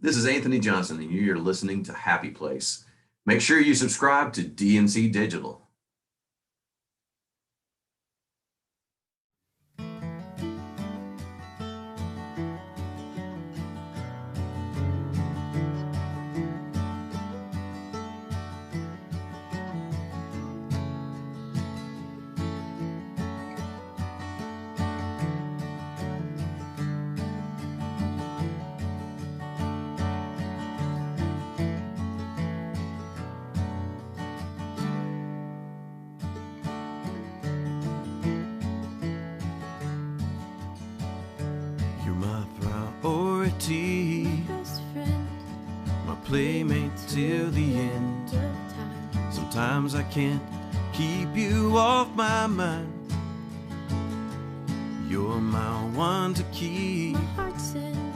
This is Anthony Johnson, and you're listening to Happy Place. Make sure you subscribe to DNC Digital. Best friend, my playmate till the end of time. Sometimes I can't keep you off my mind. You're my one to keep. My heart's in.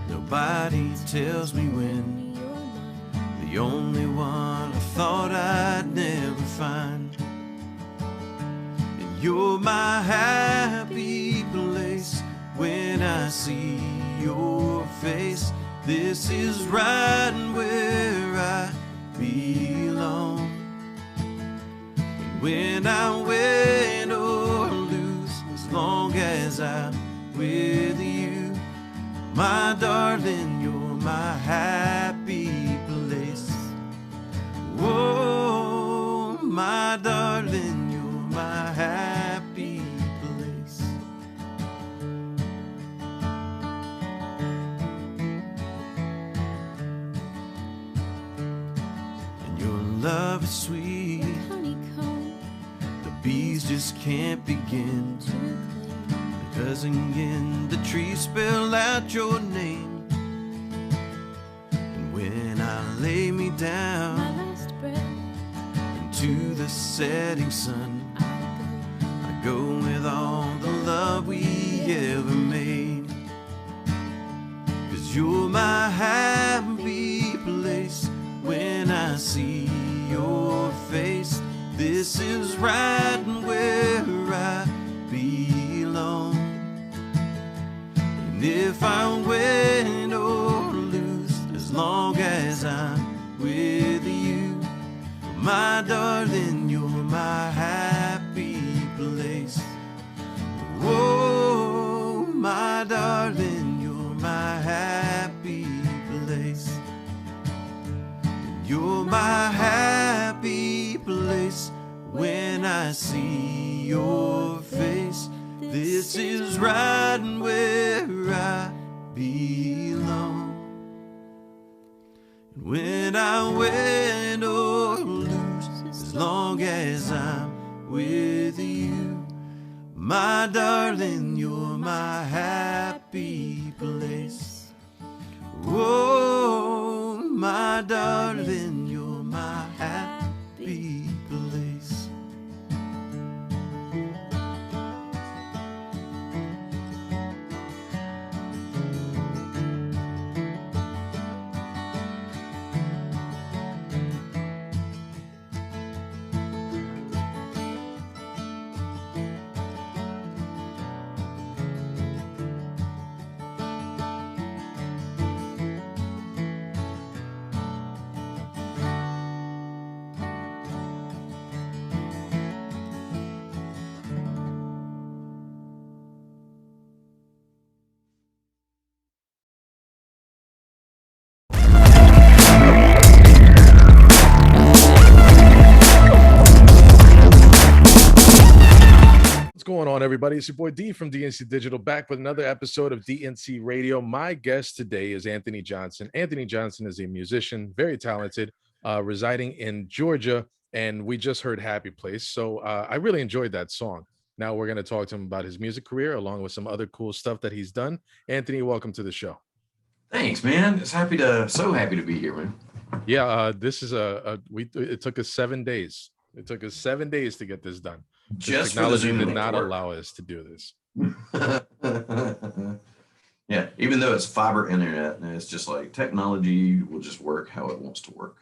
Nobody tells me when. You're mine. The only one I thought I'd never find. And you're my happy place when I see your face. This is right where I belong. And when I win or lose, as long as I'm with you, my darling, you're my happy place. Oh, my darling, you're my happy place. Love is sweet, Honeycomb, the bees just can't begin too clean. because again the trees spell out your name. And when I lay me My down last breath, into the setting sun, I I go with all the love we ever made. 'Cause you're my happy place when I see your face. This is right where I belong. And if I win or lose, as long as I'm with you, my darling, you're my happy place. Oh, my darling, you're my happy place. You're my happy place when I see your face. This is right where I belong. And when I win or lose, as long as I'm with you, my darling, you're my happy place. Oh, my darling, you're my happy place. What's going on, everybody? It's your boy D from DNC Digital, back with another episode of DNC Radio. My guest today is Anthony Johnson. Anthony Johnson is a musician, very talented, residing in Georgia, and we just heard Happy Place. So I really enjoyed that song. Now we're going to talk to him about his music career, along with some other cool stuff that he's done. Anthony, welcome to the show. Thanks, man. So happy to be here, man. Yeah, this is it took us 7 days. It took us 7 days to get this done. Just for the Technology Zoom did link to not work. allow us to do this. Yeah, even though it's fiber internet, and it's just like technology will just work how it wants to work.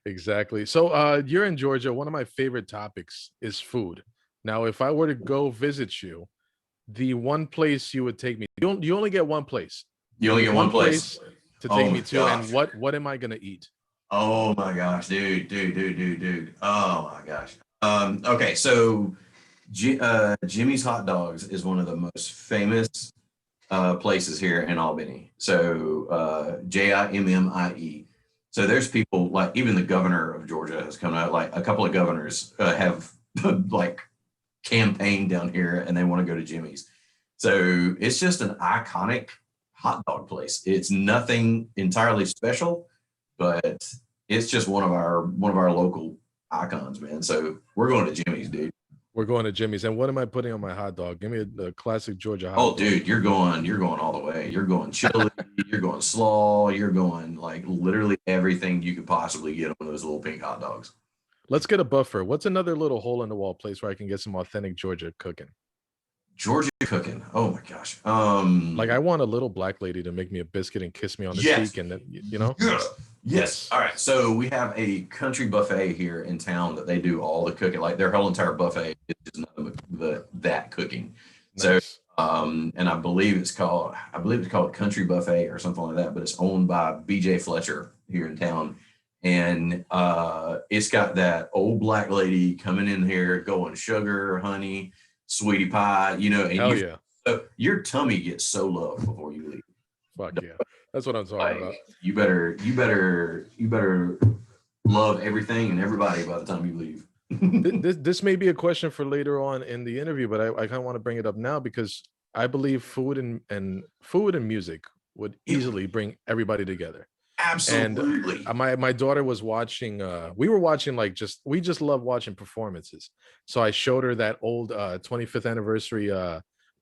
Exactly. So you're in Georgia. One of my favorite topics is food. Now, if I were to go visit you, the one place you would take me, you only get one place. You only get one place. to Oh take my me to, and gosh. what am I gonna eat? Oh my gosh, dude. Oh my gosh. Okay, so Jimmy's Hot Dogs is one of the most famous places here in Albany. So Jimmie. So there's people like even the governor of Georgia has come out. Like a couple of governors have like campaigned down here, and they want to go to Jimmy's. So it's just an iconic hot dog place. It's nothing entirely special, but it's just one of our local icons, man. So we're going to Jimmy's, dude. We're going to Jimmy's, and what am I putting on my hot dog? Give me a classic Georgia hot Oh, dog. dude, you're going all the way. You're going chili, you're going slaw, you're going like literally everything you could possibly get on those little pink hot dogs. Let's get a buffer. What's another little hole in the wall place where I can get some authentic Georgia cooking? Georgia cooking. Oh my gosh. Like I want a little black lady to make me a biscuit and kiss me on the Yes. cheek, and then you know. Yes. All right. So we have a country buffet here in town that they do all the cooking. Like their whole entire buffet is just nothing but that cooking. So Nice. and I believe it's called Country Buffet or something like that, but it's owned by BJ Fletcher here in town. And it's got that old black lady coming in here going sugar, honey, sweetie pie, you know, and Hell yeah. so your tummy gets so loved before you leave. Fuck yeah. That's what I'm talking Like about. you better love everything and everybody by the time you leave. This may be a question for later on in the interview, but I kind of want to bring it up now because I believe food and music would easily bring everybody together. Absolutely. And my daughter was watching. We were watching we just love watching performances. So I showed her that old 25th anniversary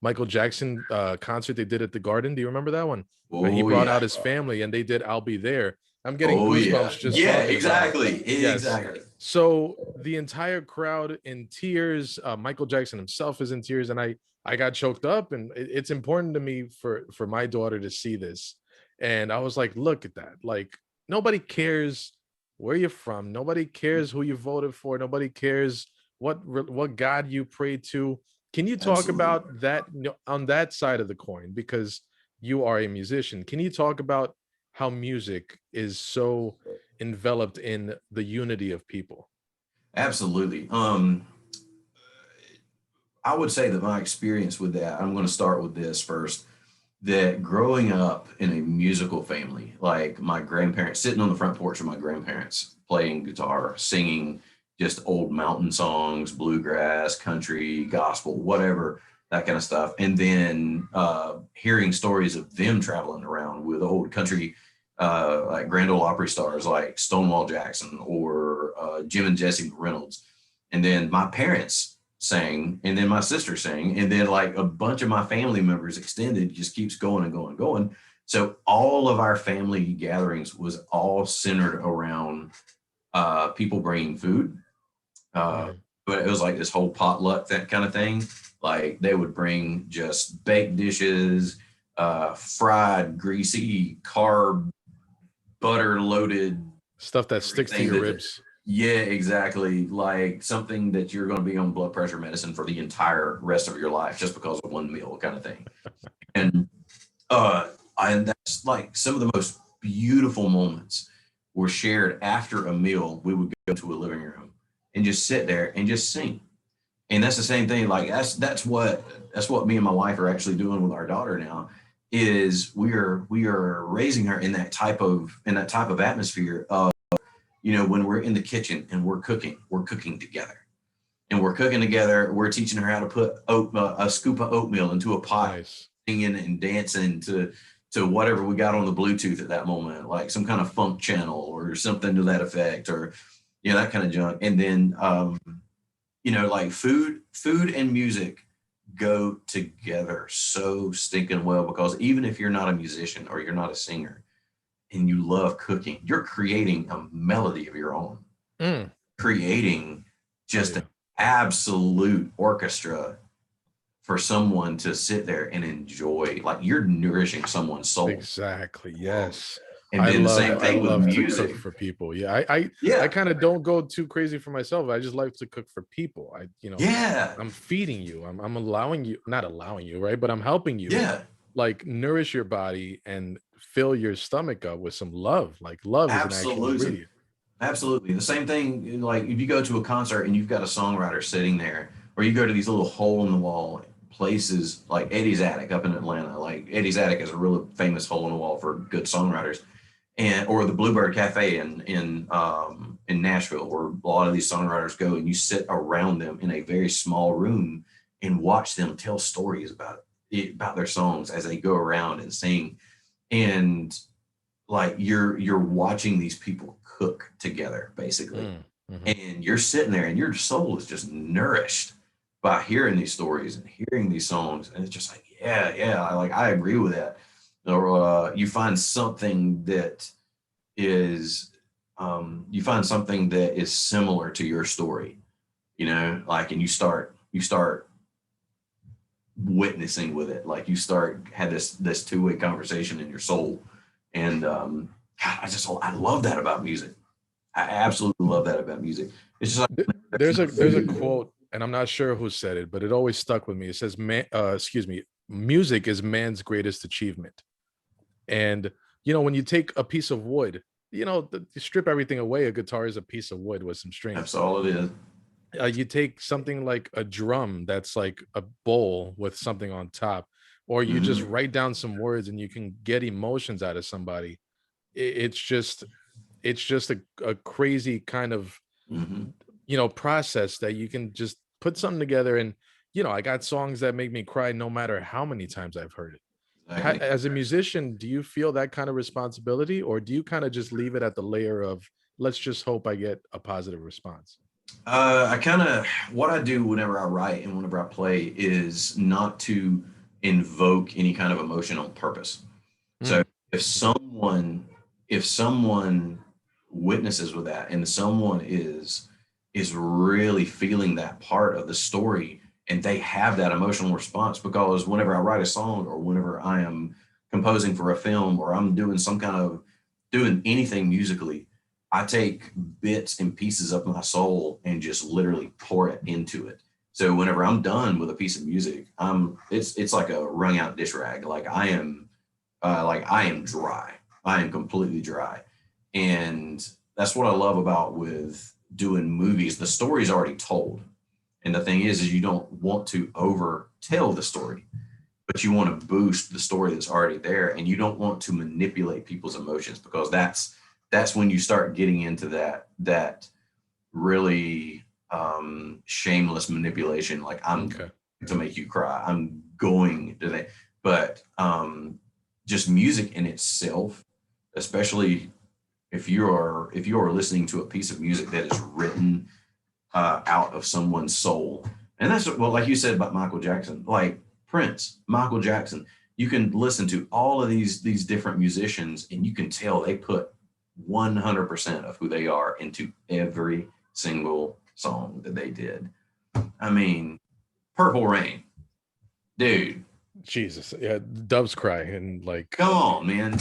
Michael Jackson concert they did at the Garden. Do you remember that one? Where he brought out his family and they did "I'll Be There." I'm getting goosebumps just talking about it. Exactly. Yes. Exactly. So the entire crowd in tears. Michael Jackson himself is in tears, and I got choked up. And it's important to me for my daughter to see this. And I was like, look at that. Like nobody cares where you're from. Nobody cares who you voted for. Nobody cares what God you pray to. Can you talk about that on that side of the coin? Because you are a musician. Can you talk about how music is so enveloped in the unity of people? Absolutely. I would say that my experience with that, I'm going to start with this first, that growing up in a musical family, like my grandparents, sitting on the front porch of my grandparents, playing guitar, singing just old mountain songs, bluegrass, country, gospel, whatever, that kind of stuff. And then hearing stories of them traveling around with old country, like Grand Ole Opry stars like Stonewall Jackson or Jim and Jesse Reynolds. And then my parents sang, and then my sister sang, and then like a bunch of my family members extended just keeps going and going and going. So all of our family gatherings was all centered around people bringing food. But it was like this whole potluck, that kind of thing. Like they would bring just baked dishes, fried, greasy, carb, butter loaded Stuff that sticks to your ribs. Yeah, exactly. Like something that you're going to be on blood pressure medicine for the entire rest of your life just because of one meal, kind of thing. And that's like some of the most beautiful moments were shared after a meal. We would go to a living room and just sit there and just sing. And that's the same thing. Like that's what me and my wife are actually doing with our daughter now. Is we are raising her in that type of atmosphere of, you know, when we're in the kitchen and we're cooking together, and we're cooking together. We're teaching her how to put a scoop of oatmeal into a pot, Nice. singing and dancing to whatever we got on the Bluetooth at that moment, like some kind of funk channel or something to that effect, or that kind of junk. And then like food and music go together so stinking well, because even if you're not a musician or you're not a singer and you love cooking, you're creating a melody of your own, creating just an absolute orchestra for someone to sit there and enjoy. Like you're nourishing someone's soul. Exactly. Yes. And then the same thing with music. To cook for people. Yeah. I kind of don't go too crazy for myself. I just like to cook for people. I'm feeding you. I'm allowing you, not allowing you, right? But I'm helping you. Yeah. Like nourish your body and fill your stomach up with some love. Like love is an actual Absolutely. ingredient. Absolutely. The same thing, like if you go to a concert and you've got a songwriter sitting there, or you go to these little hole in the wall places like Eddie's Attic up in Atlanta. Like Eddie's Attic is a really famous hole in the wall for good songwriters. And or the Bluebird Cafe in Nashville, where a lot of these songwriters go, and you sit around them in a very small room and watch them tell stories about their songs as they go around and sing. And like you're watching these people cook together basically, and you're sitting there and your soul is just nourished by hearing these stories and hearing these songs, and it's just like yeah, I agree with that. Or you find something that is similar to your story, like, and you start witnessing with it, like you start had this two-way conversation in your soul. And God, I love that about music. I absolutely love that about music. It's just like There's a quote, and I'm not sure who said it, but it always stuck with me. It says, music is man's greatest achievement. And when you take a piece of wood, you strip everything away, a guitar is a piece of wood with some strings. that's all it is. You take something like a drum that's like a bowl with something on top, or you just write down some words and you can get emotions out of somebody. It's just a crazy kind of process that you can just put something together. And I got songs that make me cry no matter how many times I've heard it. Exactly. As a musician, do you feel that kind of responsibility, or do you kind of just leave it at the layer of, let's just hope I get a positive response? What I do whenever I write and whenever I play is not to invoke any kind of emotion on purpose. So if someone witnesses with that, and someone is really feeling that part of the story, and they have that emotional response, because whenever I write a song, or whenever I am composing for a film, or I'm doing anything musically, I take bits and pieces of my soul and just literally pour it into it. So whenever I'm done with a piece of music, it's like a wrung out dish rag. Like I am dry. I am completely dry. And that's what I love about with doing movies. The story's already told. And the thing is you don't want to over tell the story, but you want to boost the story that's already there. And you don't want to manipulate people's emotions, because that's when you start getting into that really shameless manipulation. Like I'm going to make you cry. I'm going to that. But just music in itself, especially if you are listening to a piece of music that is written out of someone's soul. And that's like you said about Michael Jackson, like Prince, Michael Jackson, you can listen to all of these different musicians, and you can tell they put 100% of who they are into every single song that they did. I mean, Purple Rain, dude. Jesus, yeah, doves cry, and like, come on, man.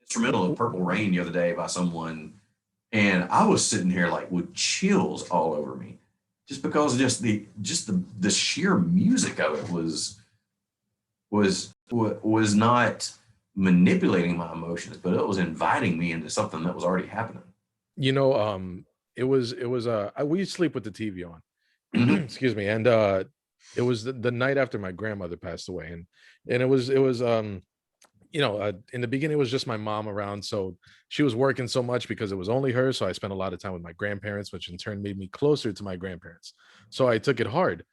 Instrumental of Purple Rain the other day by someone, and I was sitting here like with chills all over me, just because the sheer music of it was not manipulating my emotions, but it was inviting me into something that was already happening. It was we sleep with the TV on. Excuse me. And it was the night after my grandmother passed away, and it was in the beginning it was just my mom around, so she was working so much because it was only her, so I spent a lot of time with my grandparents, which in turn made me closer to my grandparents, so I took it hard.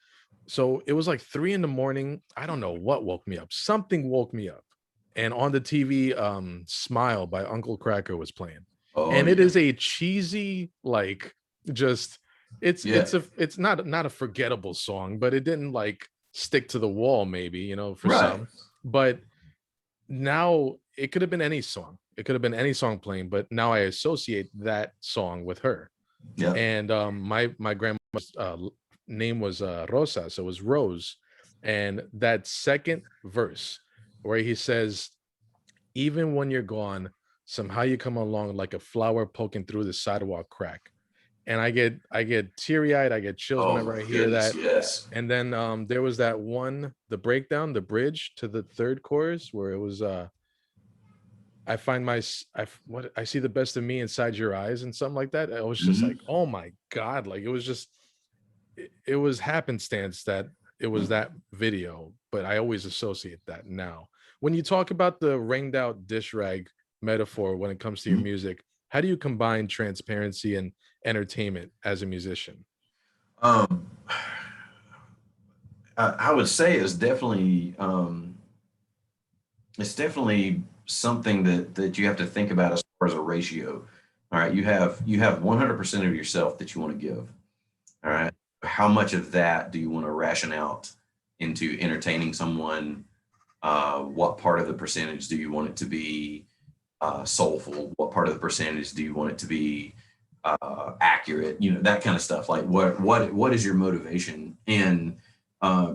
So it was like 3 a.m. I don't know what woke me up. Something woke me up, and on the TV, Smile by Uncle Kracker was playing. And it is a cheesy, like, just it's not a forgettable song, but it didn't like stick to the wall, maybe, for some. But now it could have been any song. It could have been any song playing, but now I associate that song with her. Yeah. And my grandma's name was Rosa, so it was Rose. And that second verse where he says, even when you're gone, somehow you come along like a flower poking through the sidewalk crack. And I get teary-eyed, I get chills whenever I hear that. Yes. And then there was that one, the breakdown, the bridge to the third chorus, where it was I find what I see the best of me inside your eyes and something like that. I was just Mhm. like, oh my God. Like it was just it was happenstance that it was that video, but I always associate that now. When you talk about the ringed out dish rag metaphor when it comes to your Mhm. music, how do you combine transparency and entertainment as a musician? Um, I would say it's definitely something that you have to think about as far as a ratio. All right, you have 100% of yourself that you want to give. All right, how much of that do you want to ration out into entertaining someone? What part of the percentage do you want it to be soulful? What part of the percentage do you want it to be accurate? That kind of stuff. Like what is your motivation? And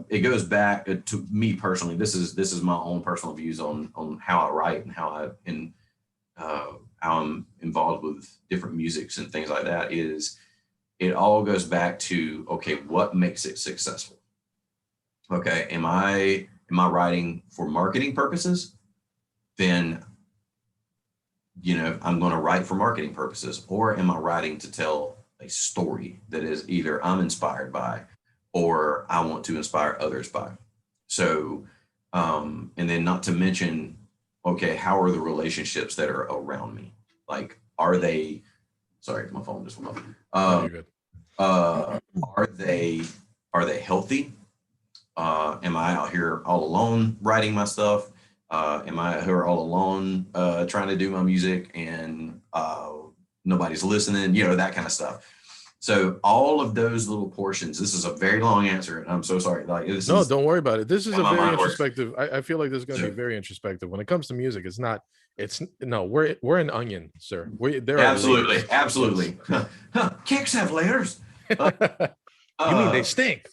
it goes back to me personally. This is my own personal views on how I write and how I'm involved with different musics and things like that. Is it all goes back to, okay, what makes it successful? Okay, am I writing for marketing purposes? Then I'm going to write for marketing purposes, or am I writing to tell a story that is either I'm inspired by or I want to inspire others by? So, and then not to mention, okay, how are the relationships that are around me? Like, are they, sorry, my phone just went off. No, you're good. Uh, are they healthy? Am I out here all alone writing my stuff? Am I out here all alone trying to do my music and nobody's listening? That kind of stuff. So all of those little portions. This is a very long answer, and I'm so sorry. Like this No, is don't worry about it. This is how a my very mind works. introspective. I feel like this is going to be So very introspective when it comes to music. It's not. It's no. We're an onion, sir. There are absolutely, layers. Yes. absolutely. Kicks have layers. Uh, You mean they uh, stink?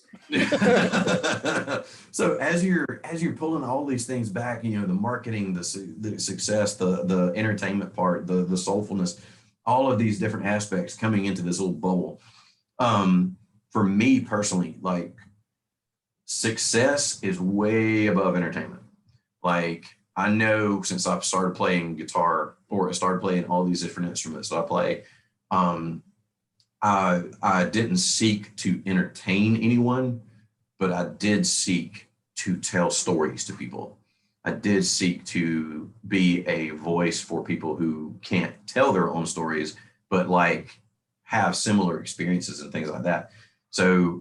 so as you're pulling all these things back, the marketing, the success, the entertainment part, the soulfulness, all of these different aspects coming into this little bubble. For me personally, like success is way above entertainment. Like I know since I've started playing guitar or I started playing all these different instruments that I play, um, I didn't seek to entertain anyone, but I did seek to tell stories to people. I did seek to be a voice for people who can't tell their own stories, but like have similar experiences and things like that. So,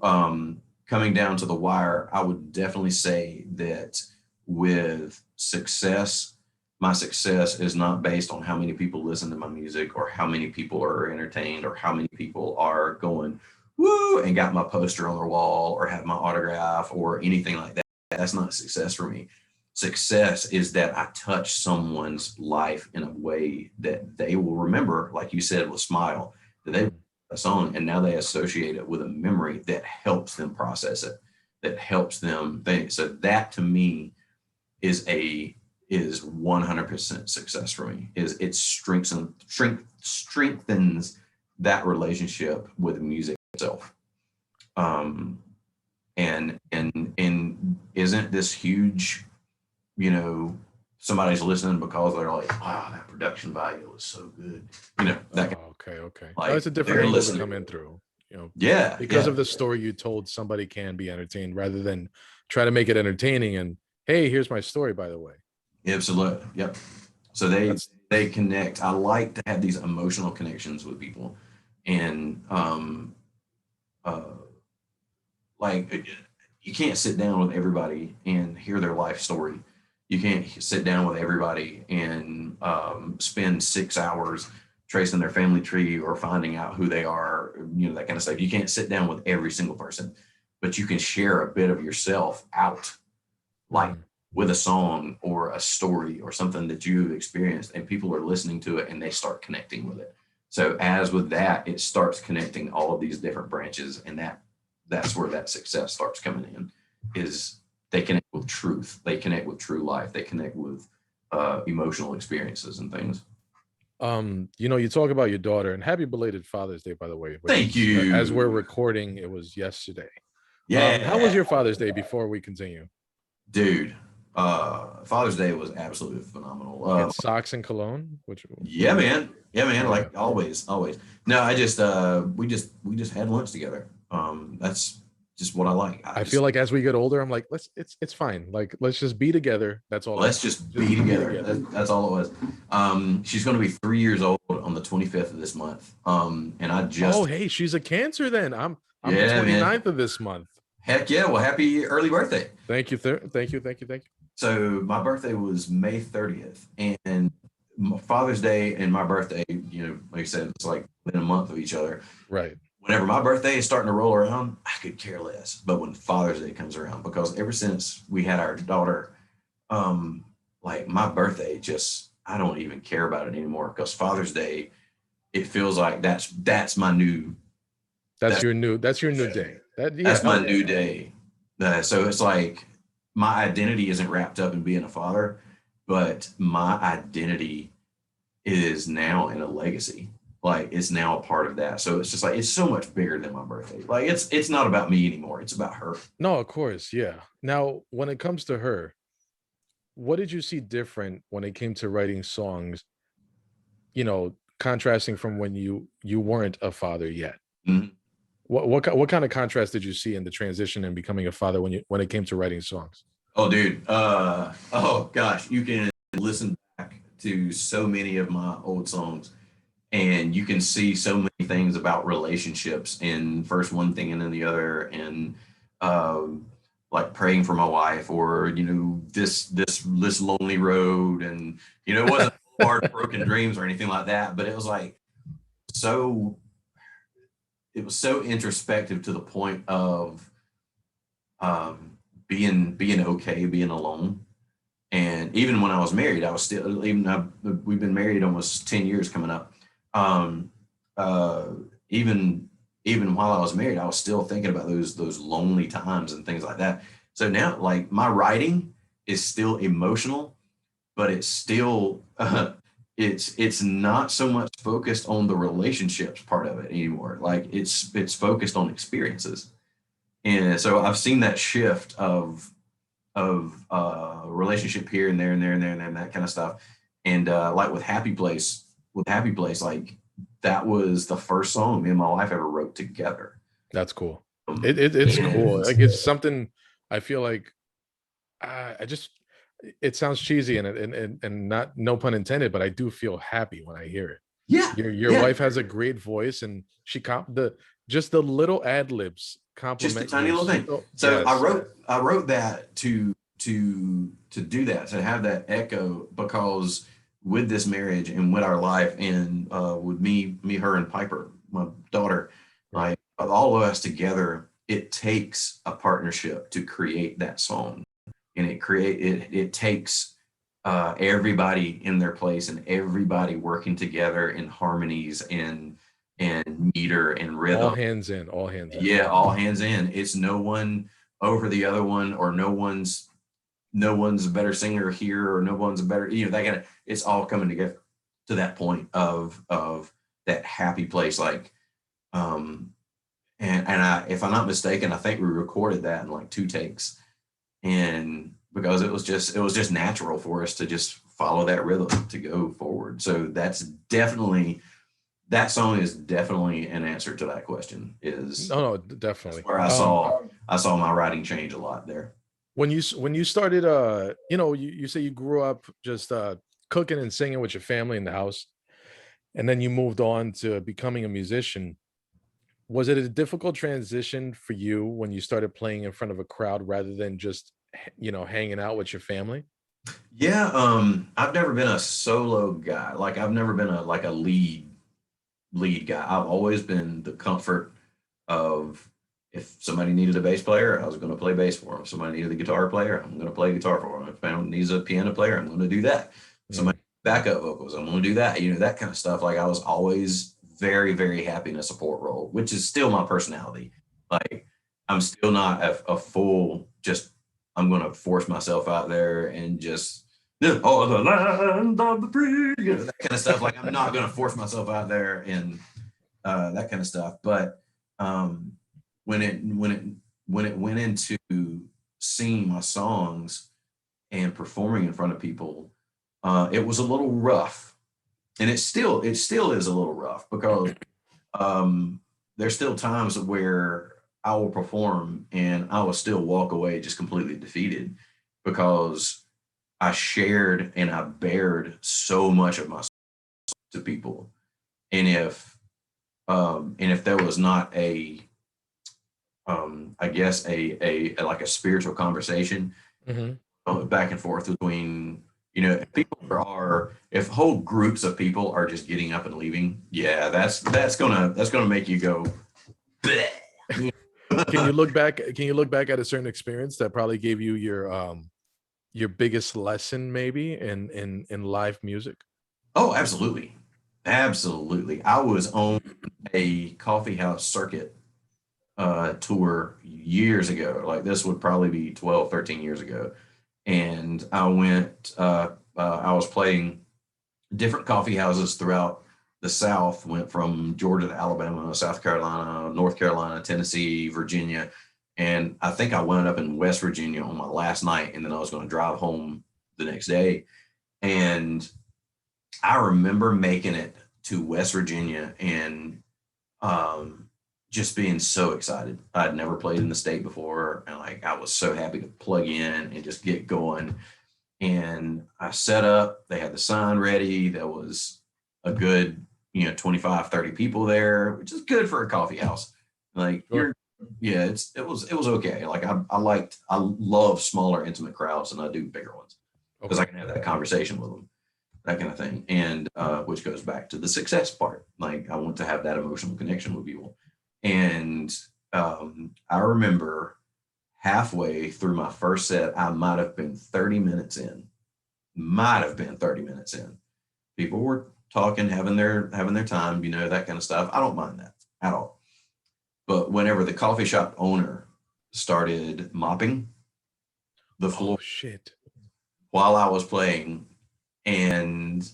coming down to the wire, I would definitely say that with success, my success is not based on how many people listen to my music or how many people are entertained or how many people are going woo and got my poster on their wall or have my autograph or anything like that. That's not success for me. Success is that I touch someone's life in a way that they will remember, like you said, with smile, that they Mm. a song and now they associate it with a memory that helps them process it, that helps them think. So that to me is a is 100% success for me. Is it strengthens that relationship with music itself. Um, and isn't this huge? You know, somebody's listening because they're like, wow, that production value is so good. That Oh, okay, okay. No, like it's a different they're angle to listening. come in through. Yeah, Because yeah, of the story you told, somebody can be entertained rather than try to make it entertaining. And hey, here's my story, by the way. absolutely. Yep. So they That's they connect. I like to have these emotional connections with people, and uh, like you can't sit down with everybody and hear their life story. You can't sit down with everybody and spend 6 hours tracing their family tree or finding out who they are, that kind of stuff. You can't sit down with every single person, but you can share a bit of yourself out, like mhm. with a song or a story or something that you've experienced, and people are listening to it and they start connecting with it. So as with that, it starts connecting all of these different branches, and that's where that success starts coming in. Is they connect with truth, they connect with true life, they connect with emotional experiences and things. You talk about your daughter, and happy belated Father's Day, by the way, which Thank is as we're you. recording, it was yesterday. How was Yeah, your Father's Day before we continue? dude. Father's Day was absolutely phenomenal. And socks and cologne, which Yeah, man. Yeah, man. yeah. Like always, always. No, I just we just had lunch together. That's just what I like. I I feel just like as we get older, I'm like, it's fine. Like let's just be together. That's all I let's want. just Just be be together. together. That's all it was. She's going to be 3 years old on the 25th of this month. And I Oh, just hey, she's a Cancer then. I'm the yeah, man. 29th of this month. Heck yeah. Well, happy early birthday. Thank you, thank you, thank you, thank you. So my birthday was May 30th, and Father's Day and my birthday, like I said, it's like within a month of each other. Right. Whenever my birthday is starting to roll around, I could care less. But when Father's Day comes around, because ever since we had our daughter, um, like my birthday, just I don't even care about it anymore. Because Father's Day, it feels like that's my new That's that's your new day. That yeah, that's my hell yeah. new day. So it's like my identity isn't wrapped up in being a father, but my identity is now in a legacy. Like it's now a part of that. So it's just like it's so much bigger than my birthday. Like it's not about me anymore. It's about her. No, of course, yeah. Now, when it comes to her, what did you see different when it came to writing songs, contrasting from when you weren't a father yet? Mhm. What kind of contrast did you see in the transition and becoming a father when it came to writing songs? Oh, dude. Oh gosh, you can listen back to so many of my old songs, and you can see so many things about relationships, and first one thing and then the other, and um, like praying for my wife, or this lonely road, and it wasn't hard broken dreams or anything like that, but it was like so it was so introspective to the point of being okay being alone. And even when I was married, I was still we've been married almost 10 years coming up. um uh even even while I was married, I was still thinking about those lonely times and things like that. So now, like, my writing is still emotional, but it's still it's not so much focused on the relationships part of it anymore. Like it's focused on experiences. And so I've seen that shift of relationship here and there and there and there and there and that kind of stuff. And like with Happy Place, like that was the first song me and my wife ever wrote together. That's cool. Um, It's cool. and Like it's something I feel like I just it sounds cheesy and not no pun intended, but I do feel happy when I hear it. yeah, Your yeah, wife has a great voice and she just the little ad libs just a compliment tiny you little thing. so So I yes, yes. wrote I wrote that to do that, to have that echo, because with this marriage and with our life, and with me, her, and Piper, my daughter, Right. like all of us together, it takes a partnership to create that song. And it takes everybody in their place and everybody working together in harmonies and meter and All rhythm. hands in, all hands in. Yeah, all hands in. It's no one over the other one, or no one's a better singer here, or no one's a better, that kind of, it's all coming together to that point of that happy place. Like, um and if I'm not mistaken, I think we recorded that in like two takes. And because it was just natural for us to just follow that rhythm to go forward. So that song is definitely an answer to that question. Is No, no, That's definitely. where I saw my writing change a lot there. When you started you say you grew up just cooking and singing with your family in the house, and then you moved on to becoming a musician. Was it a difficult transition for you when you started playing in front of a crowd rather than just hanging out with your family? Yeah, I've never been a solo guy. Like I've never been a lead guy. I've always been the comfort of, if somebody needed a bass player, I was going to play bass for them. If somebody needed a guitar player, I'm going to play guitar for them. If someone needs a piano player, I'm going to do that. If somebody Mm. backup vocals, I'm going to do that. That kind of stuff. Like I was always very, very happy in a support role, which is still my personality. Like I'm still not a full just, I'm going to force myself out there and just, oh, the land of the free, that kind of stuff. Like I'm not going to force myself out there and that kind of stuff. But um, when it went into singing my songs and performing in front of people, it was a little rough, and it still is a little rough because there's still times where I will perform and I will still walk away just completely defeated because I shared and I bared so much of myself to people. And if there was not I guess a like a spiritual conversation Mhm. back and forth between, if people if whole groups of people are just getting up and leaving, yeah, that's gonna make you go, bleh. Can you look back at a certain experience that probably gave you your biggest lesson maybe in live music? Oh, absolutely. Absolutely. I was on a coffee house circuit tour years ago. Like this would probably be 12, 13 years ago. And I was playing different coffee houses throughout the South, went from Georgia to Alabama, South Carolina, North Carolina, Tennessee, Virginia. And I think I wound up in West Virginia on my last night. And then I was going to drive home the next day. And I remember making it to West Virginia and just being so excited. I'd never played in the state before, and like I was so happy to plug in and just get going. And I set up, they had the sign ready. There was a good, 25, 30 people there, which is good for a coffee house. Like Sure. yeah, it was okay. Like I love smaller intimate crowds and I do bigger ones because I Okay. can have that conversation with them, that kind of thing. And which goes back to the success part. Like I want to have that emotional connection with people. And I remember halfway through my first set, I might have been 30 minutes in. Might have been 30 minutes in. People were talking, having their time, that kind of stuff. I don't mind that at all. But whenever the coffee shop owner started mopping the floor Oh shit. while I was playing, and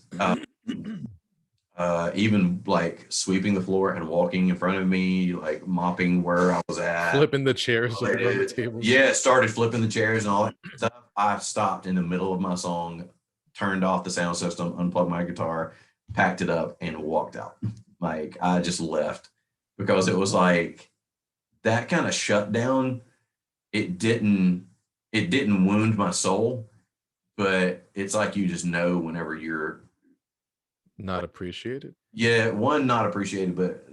even like sweeping the floor and walking in front of me, like mopping where I was at. Flipping the chairs over on the tables. Yeah, started flipping the chairs and all that stuff. I stopped in the middle of my song, turned off the sound system, unplugged my guitar, packed it up, and walked out. Like I just left because it was like that kind of shutdown. It didn't wound my soul, but it's like you just know whenever you're, Not appreciated. yeah, one, not appreciated, but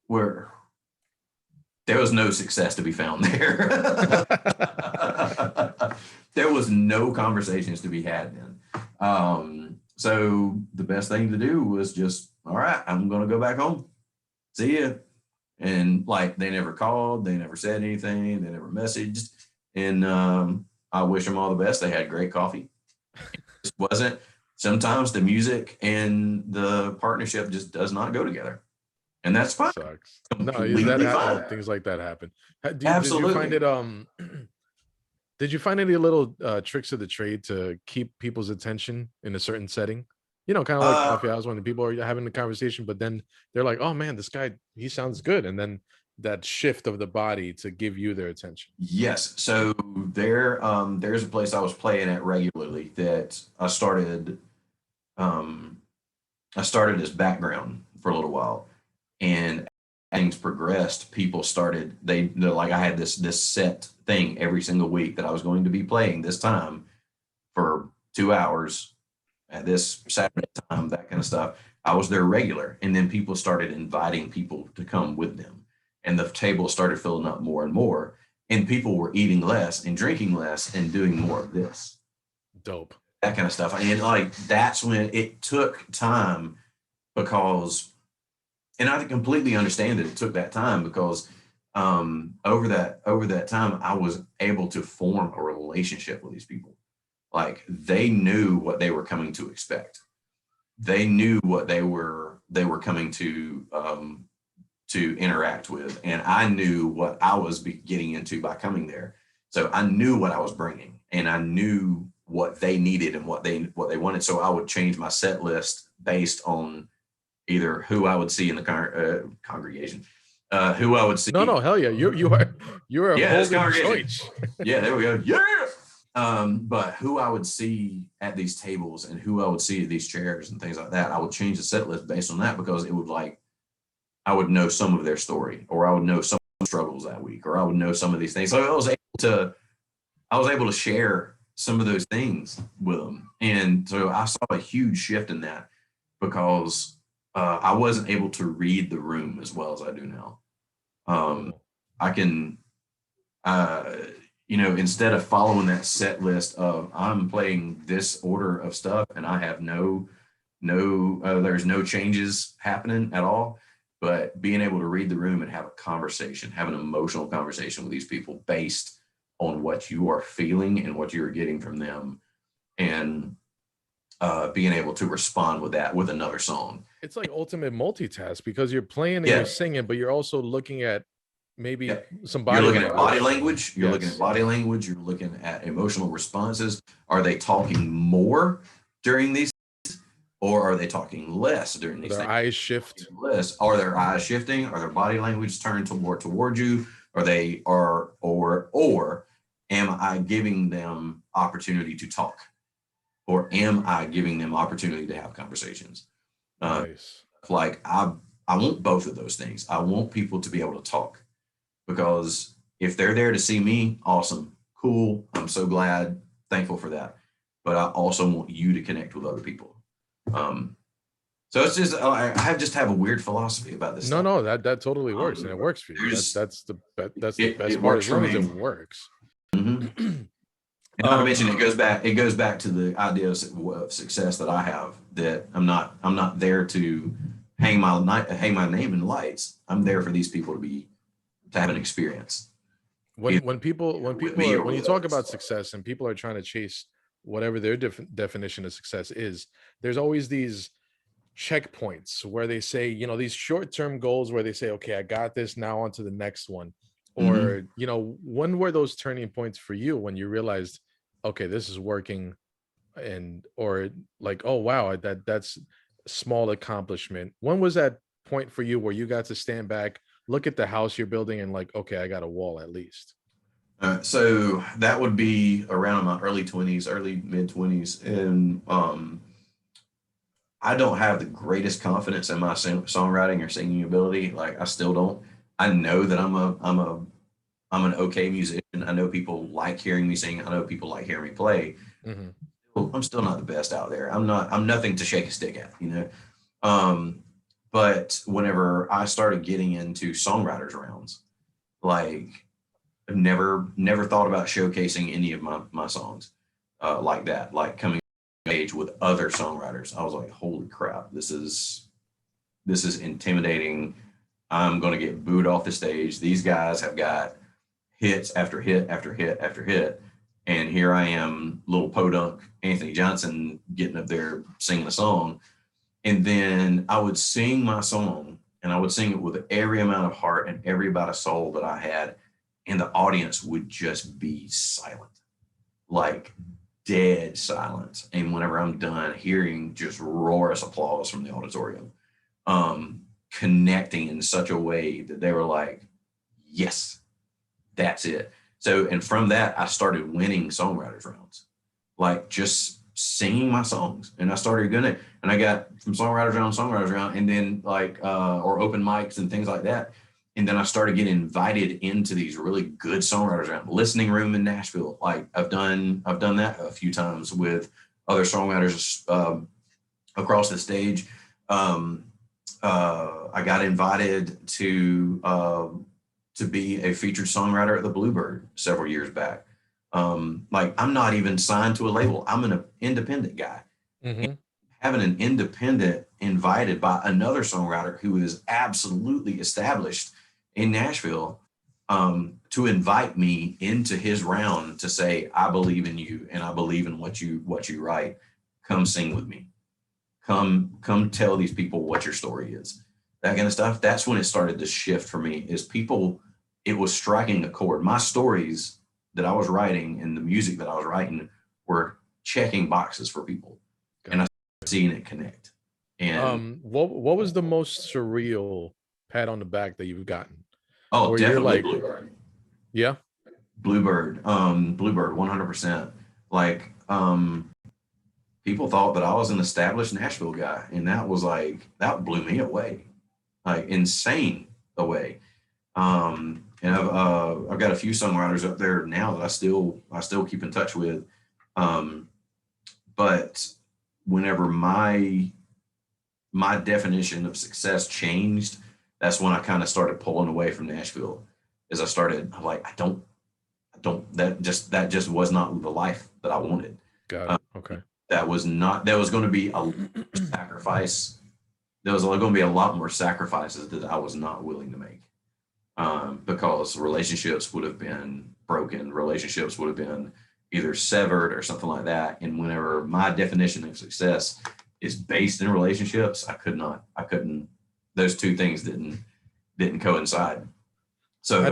where there was no success to be found there. There was no conversations to be had then. So the best thing to do was just, all right, I'm going to go back home. See ya. And like they never called, they never said anything, they never messaged. And I wish them all the best. They had great coffee. It just wasn't. Sometimes the music and the partnership just does not go together, and that's fine. Sucks. No, Completely fine. things like that happen. Did you find Absolutely. it did you find any little tricks of the trade to keep people's attention in a certain setting? Kind of like coffee Uh, house when the people are having the conversation, but then they're like, "Oh man, this guy, he sounds good," and then that shift of the body to give you their attention. yes. So there's a place I was playing at regularly that um, I started as background for a little while, and as things progressed, people started. They're like, I had this set thing every single week that I was going to be playing this time for 2 hours at this Saturday time, that kind of stuff. I was their regular, and then people started inviting people to come with them, and the table started filling up more and more, and people were eating less and drinking less and doing more of this, Dope. that kind of stuff. And like that's when it took time because, and I completely understand that it took that time because over that time I was able to form a relationship with these people. Like they knew what they were coming to expect. They knew what they were coming to interact with, and I knew what I was getting into by coming there. So I knew what I was bringing, and I knew what they needed and what they wanted. So I would change my set list based on either who I would see in the congregation, who I would see. No, no, hell yeah, you are Yeah, that's holding congregation. choice. Yeah, there we go. Yeah. But who I would see at these tables and who I would see at these chairs and things like that, I would change the set list based on that, because it would like, I would know some of their story, or I would know some struggles that week, or I would know some of these things. So I was able to share some of those things with them. And so I saw a huge shift in that, because I wasn't able to read the room as well as I do now. I can, instead of following that set list of I'm playing this order of stuff and I have there's no changes happening at all, but being able to read the room and have a conversation, have an emotional conversation with these people based on what you are feeling and what you're getting from them, and being able to respond with that with another song. It's like ultimate multitask, because you're playing and you're singing, but you're also looking at maybe some body You're looking language. at body language. You're looking at body language. You're looking at emotional responses. Are they talking more during these, or are they talking less during these Their things? eyes shift. Less. Are their eyes shifting? Are their body language turned towards you? Or am I giving them opportunity to talk? Or am I giving them opportunity to have conversations? Nice. Like I want both of those things. I want people to be able to talk, because if they're there to see me, awesome, cool. I'm so glad, thankful for that. But I also want you to connect with other people. So it's just, I have a weird philosophy about this. No, that totally works, and it works for you. That's the best part, works as long as for it me. works. And not to mention, it goes back to the idea of success that I have, that I'm not there to hang my name in lights. I'm there for these people to have an experience. When you talk about success and people are trying to chase whatever their definition of success is, there's always these checkpoints where they say, these short-term goals where they say, okay, I got this, now on to the next one. Or, when were those turning points for you when you realized, okay, this is working, or like, oh, wow, that's a small accomplishment. When was that point for you where you got to stand back, look at the house you're building, and like, okay, I got a wall at least? So that would be around my early mid 20s. And I don't have the greatest confidence in my songwriting or singing ability. Like, I still don't. I know that I'm an okay musician. I know people like hearing me sing. I know people like hearing me play. I'm still not the best out there. I'm nothing to shake a stick at, but whenever I started getting into songwriters rounds, like, I've never thought about showcasing any of my songs like that, like coming on stage with other songwriters. I was like, holy crap, this is intimidating. I'm going to get booed off the stage. These guys have got hits after hit after hit after hit. And here I am, little podunk Anthony Johnson, getting up there singing a song. And then I would sing my song, and I would sing it with every amount of heart and every amount of soul that I had. And the audience would just be silent, like dead silence. And whenever I'm done, hearing just roarous applause from the auditorium, connecting in such a way that they were like, yes, that's it. So, and from that, I started winning songwriters rounds, like just singing my songs. And I started doing it, and I got from songwriters round, and then or open mics and things like that. And then I started getting invited into these really good songwriters round, listening room in Nashville. Like, I've done that a few times with other songwriters across the stage. I got invited to be a featured songwriter at the Bluebird several years back. Like, I'm not even signed to a label. I'm an independent guy. Having an independent invited by another songwriter who is absolutely established in Nashville, to invite me into his round to say, I believe in you and I believe in what you write. Come sing with me. Come tell these people what your story is. That kind of stuff. That's when it started to shift for me, is it was striking a chord. My stories that I was writing and the music that I was writing were checking boxes for people. And I started seeing it connect. And what was the most surreal pat on the back that you've gotten? Oh, definitely Bluebird. Yeah. Bluebird, 100%. Like, people thought that I was an established Nashville guy, and that was like that blew me away, like insane away. And I've got a few songwriters up there now that I still keep in touch with. Um, but whenever my definition of success changed, that's when I kind of started pulling away from Nashville. As I started, I'm like, I don't that just was not the life that I wanted. Got Uh, it. Okay. that was going to be a sacrifice. There was going to be a lot more sacrifices that I was not willing to make, because relationships would have been broken, relationships would have been either severed or something like that. And whenever my definition of success is based in relationships, I couldn't, those two things didn't coincide. So I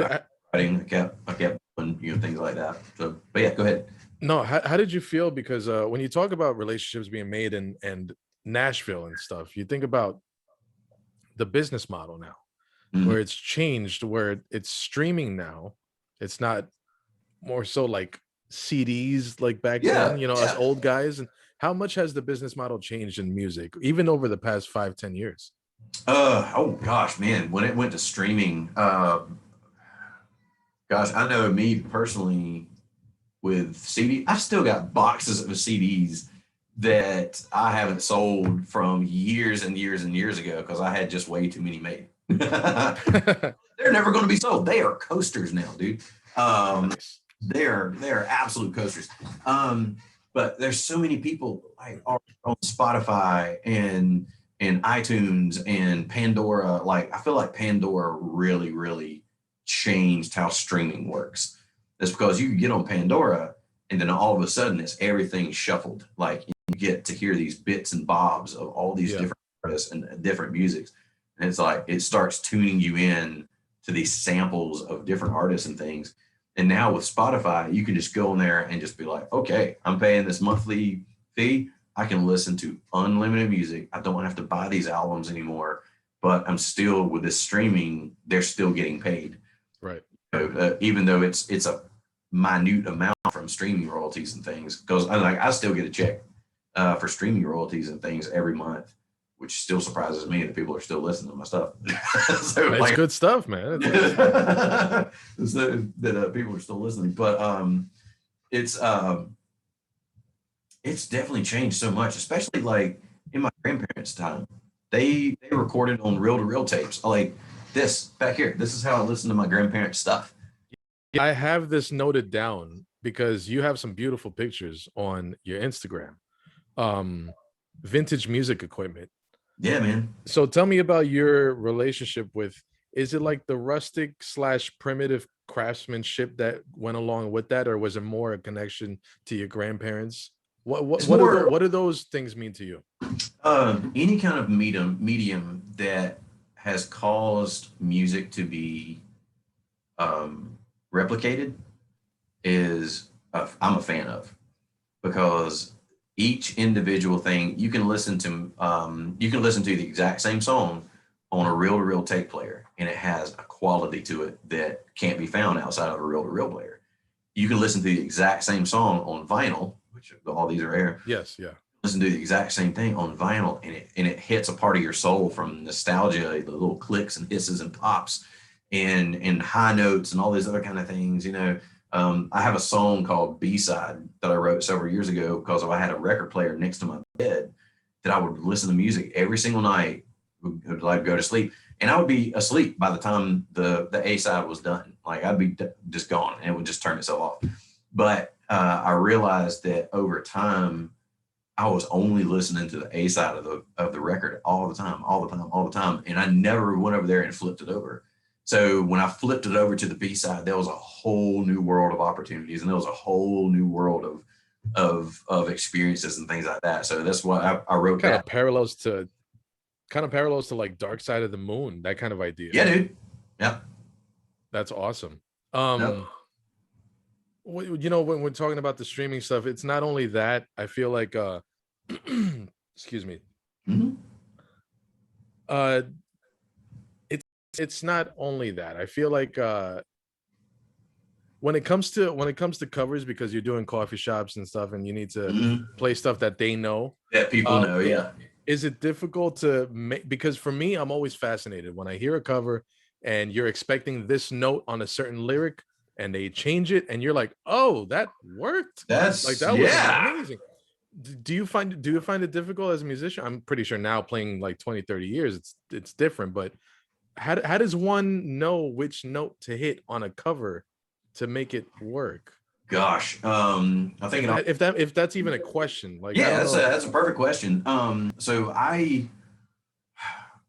kept doing, things like that. So, but yeah, go ahead. No, how did you feel? Because when you talk about relationships being made and Nashville and stuff, you think about the business model now, Mhm. where it's changed, where it's streaming now. It's not more so like CDs like back then, Yeah, us yeah. old guys. And how much has the business model changed in music, even over the past 5, 10 years? Oh gosh, man, when it went to streaming, gosh, I know me personally with CD, I've still got boxes of CDs that I haven't sold from years and years and years ago because I had just way too many made. They're never going to be sold. They are coasters now, dude. Nice. They're absolute coasters. But there's so many people like on Spotify and iTunes and Pandora. Like I feel like Pandora really, really changed how streaming works. That's because you can get on Pandora and then all of a sudden it's everything shuffled. Like you get to hear these bits and bobs of all these Yeah. different artists and different musics. And it's like it starts tuning you in to these samples of different artists and things. And now with Spotify, you can just go in there and just be like, okay, I'm paying this monthly fee. I can listen to unlimited music. I don't have to buy these albums anymore, but I'm still with this streaming, they're still getting paid. Right. Even though it's a minute amount from streaming royalties and things, because I still get a check for streaming royalties and things every month, which still surprises me that people are still listening to my stuff. So It's like, good stuff, man. It's good stuff. so that people are still listening, but it's it's definitely changed so much, especially like in my grandparents' time. They recorded on reel to reel tapes. Like this back here. This is how I listen to my grandparents' stuff. I have this noted down because you have some beautiful pictures on your Instagram. Um, Vintage music equipment. Yeah, man. So tell me about your relationship with, is it like the rustic slash primitive craftsmanship that went along with that, or was it more a connection to your grandparents? What what It's what are the, more what do those things mean to you? any kind of medium that has caused music to be um, replicated is I'm a fan of, because each individual thing you can listen to the exact same song on a reel to reel tape player and it has a quality to it that can't be found outside of a reel to reel player. You can listen to the exact same song on vinyl, which all these are air. Yes, yeah. Listen to the exact same thing on vinyl and it hits a part of your soul from nostalgia, the little clicks and hisses and pops and high notes and all these other kind of things. I have a song called B-Side that I wrote several years ago because I had a record player next to my bed that I would listen to music every single night, would like go to sleep, and I would be asleep by the time the A side was done. Like I'd be just gone and it would just turn itself off. But I realized that over time I was only listening to the A side of the record all the time, all the time, all the time, and I never went over there and flipped it over. So when I flipped it over to the B side, there was a whole new world of opportunities, and there was a whole new world of experiences and things like that. So that's why I wrote Kind that. of parallels to like Dark Side of the Moon, that kind of idea. Yeah, dude. Yep. That's awesome. Yep. When we're talking about the streaming stuff, it's not only that. I feel like excuse me. Mm-hmm. Uh it's not only that. I feel like when it comes to covers, because you're doing coffee shops and stuff, and you need to Mhm. play stuff that they know. That people know, yeah. Is it difficult to make? Because for me, I'm always fascinated when I hear a cover and you're expecting this note on a certain lyric and they change it, and you're like, oh, that worked. Like That's that was yeah. amazing. Do you find it difficult as a musician? I'm pretty sure now, playing like 20, 30 years, it's different, but how does one know which note to hit on a cover to make it work? Gosh, I think If it all, if that's even a question, like I yeah, don't that's know. that's a perfect question. So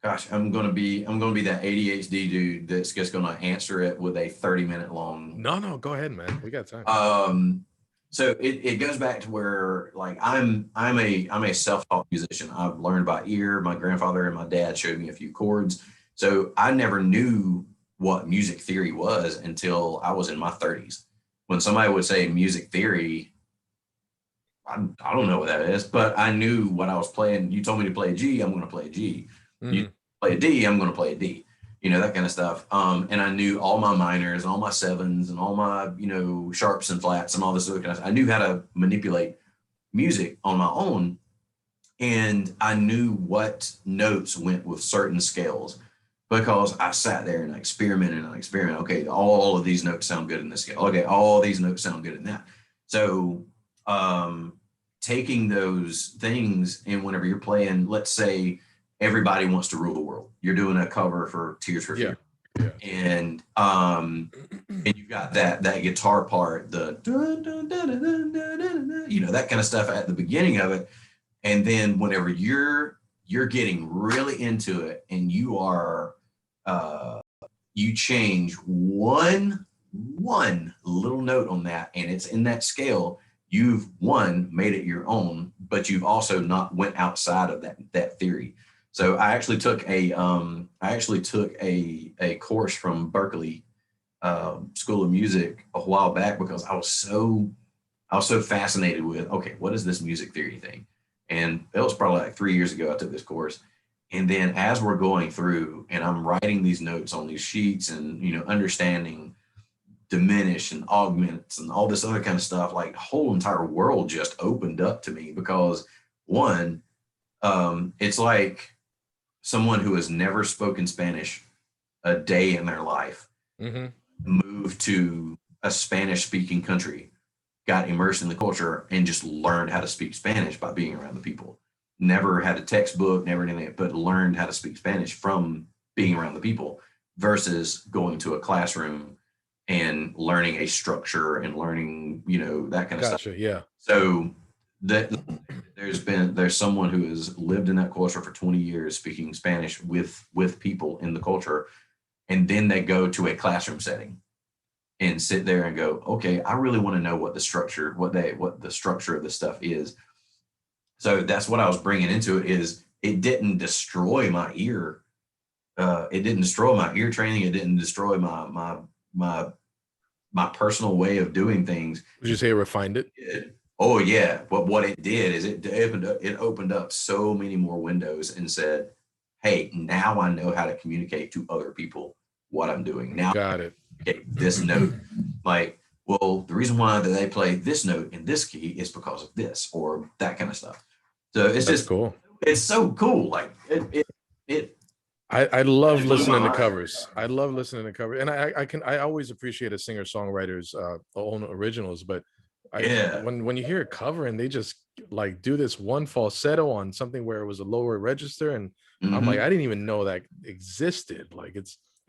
gosh, I'm gonna be that ADHD dude that's just gonna answer it with a 30-minute long. No, go ahead, man. We got time. So it goes back to where, like, I'm a self-taught musician. I've learned by ear. My grandfather and my dad showed me a few chords. So I never knew what music theory was until I was in my 30s. When somebody would say music theory, I don't know what that is, but I knew what I was playing. You told me to play a G, I'm going to play a G. You Mhm. play a D, I'm going to play a D. That kind of stuff. And I knew all my minors and all my sevens and all my, sharps and flats and all this other kind of stuff. I knew how to manipulate music on my own. And I knew what notes went with certain scales because I sat there and I experimented and I experimented. Okay, all of these notes sound good in this scale. Okay, all these notes sound good in that. So um, taking those things, and whenever you're playing, let's say everybody wants to rule the world, you're doing a cover for Tears for Yeah. Fears, and you've got that guitar part, the dun, dun, dun, dun, dun, dun, dun, dun, that kind of stuff at the beginning of it, and then whenever you're getting really into it, and you change one little note on that, and it's in that scale, you've made it your own, but you've also not went outside of that theory. So I actually took a course from Berkeley School of Music a while back because I was so fascinated with, okay, what is this music theory thing? And it was probably like 3 years ago I took this course. And then as we're going through and I'm writing these notes on these sheets and, understanding diminish and augments and all this other kind of stuff, like the whole entire world just opened up to me because one, it's like someone who has never spoken Spanish a day in their life Mhm. moved to a Spanish speaking country, got immersed in the culture, and just learned how to speak Spanish by being around the people. Never had a textbook, never anything, but learned how to speak Spanish from being around the people versus going to a classroom and learning a structure and learning, that kind of stuff. Gotcha. Yeah. So that there's someone who has lived in that culture for 20 years speaking Spanish with people in the culture, and then they go to a classroom setting and sit there and go, okay, I really want to know what the structure of this stuff is. So that's what I was bringing into it. Is it didn't destroy my ear. It didn't destroy my ear training. It didn't destroy my personal way of doing things. Would you say refined it? Oh yeah, but what it did is it opened up so many more windows and said, hey, now I know how to communicate to other people what I'm doing. Now Got it. okay, this note, like, well, the reason why that they play this note in this key is because of this or that kind of stuff. So it's That's just cool. it's so cool. Like it I love blew my listening to mind. covers. I love listening to covers, and I always appreciate a singer songwriter's own originals. But Yeah. when you hear a cover and they just like do this one falsetto on something where it was a lower register, and I'm like, Mm-hmm. I didn't even know that existed. Like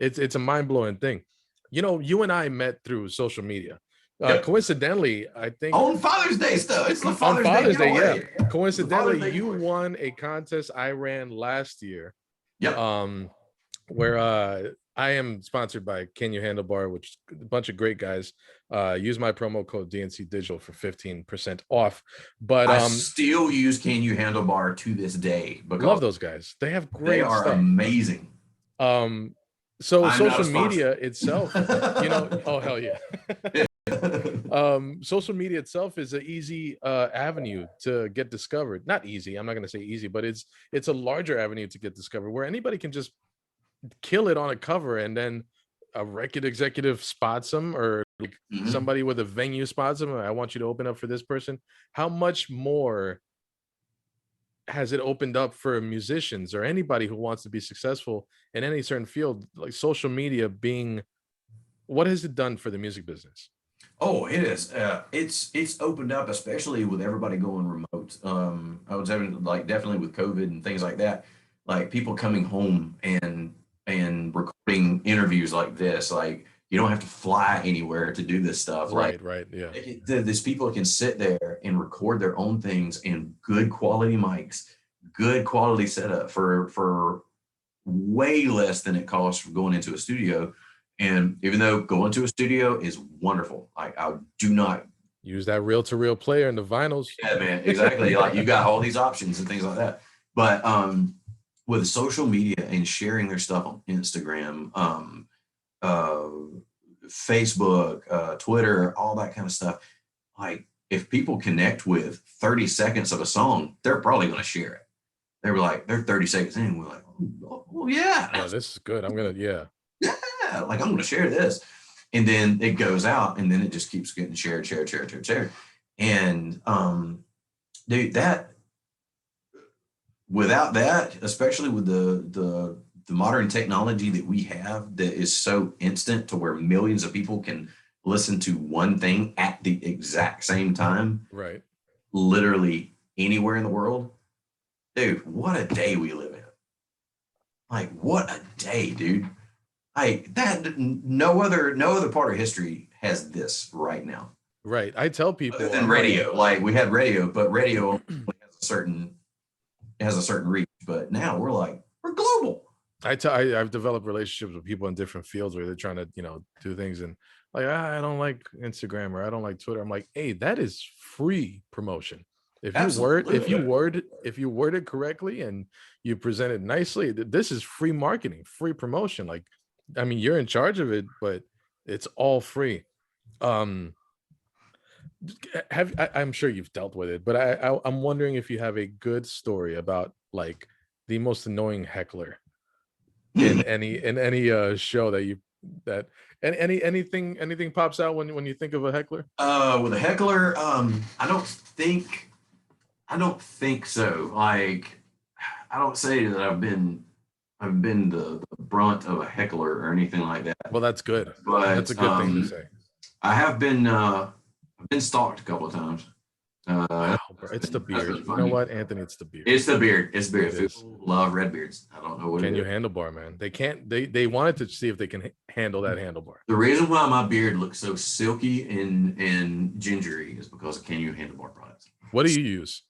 it's a mind blowing thing. You and I met through social media. Yep. Coincidentally, I think On Father's Day stuff. It's the on Father's Day Father's Day, yeah. giveaway. The Father's Coincidentally, Day you giveaway. won a contest I ran last year. Yep. Where I am sponsored by Can You Handlebar, which is a bunch of great guys. Use my promo code DNC Digital for 15% off. But I still use Can You Handlebar to this day because love those guys. They have they great are stuff. amazing. So I'm not a social sponsor. media itself, oh hell yeah. Social media itself is an easy avenue to get discovered. Not easy, I'm not going to say easy, but it's a larger avenue to get discovered where anybody can just kill it on a cover, and then a record executive spots them, or Mhm. somebody with a venue spots them, I want you to open up for this person. How much more has it opened up for musicians or anybody who wants to be successful in any certain field, like social media being, what has it done for the music business? Oh, it is. It's opened up, especially with everybody going remote. I was having like definitely with COVID and things like that, like people coming home and recording interviews like this. Like you don't have to fly anywhere to do this stuff. Like Right, yeah. these people can sit there and record their own things in good quality mics, good quality setup for way less than it costs for going into a studio. And even though going to a studio is wonderful, I do not. Use that reel to reel player in the vinyls. Yeah, man, exactly. Like you got all these options and things like that. But with social media and sharing their stuff on Instagram, uh, Facebook, Twitter, all that kind of stuff, like if people connect with 30 seconds of a song, they're probably going to share it. They were like, they're 30 seconds in. We're like, oh yeah, Oh, this is good. I'm gonna, yeah. like I'm going to share this. And then it goes out and then it just keeps getting shared. And dude, that without that, especially with the modern technology that we have that is so instant to where millions of people can listen to one thing at the exact same time, Right. literally anywhere in the world. Dude, what a day we live in. Like, what a day, dude. Like that, no other part of history has this right now. Right. I tell people, Other than radio. Like we had radio, but radio only has a certain reach. But now we're global. I've developed relationships with people in different fields where they're trying to, do things and like, I don't like Instagram or I don't like Twitter. I'm like, hey, that is free promotion. If you word it correctly and you present it nicely, this is free marketing, free promotion. Like, I mean, you're in charge of it, but it's all free. Um, I'm sure you've dealt with it, but I'm wondering if you have a good story about like the most annoying heckler in any show that and anything pops out when you think of a heckler. With a heckler, I don't think so. Like, I don't say that I've been the brunt of a heckler or anything like that. Well, that's good. But That's a good thing to say. I have I've been stalked a couple of times. Wow, bro, it's the beard. You know what, Anthony? It's the beard. It's the beard. It's the beard. It is. People love red beards. I don't know what Can it you is. handlebar, man? They can't. They wanted to see if they can handle that handlebar. The reason why my beard looks so silky and gingery is because of Can You Handlebar products. What do you use?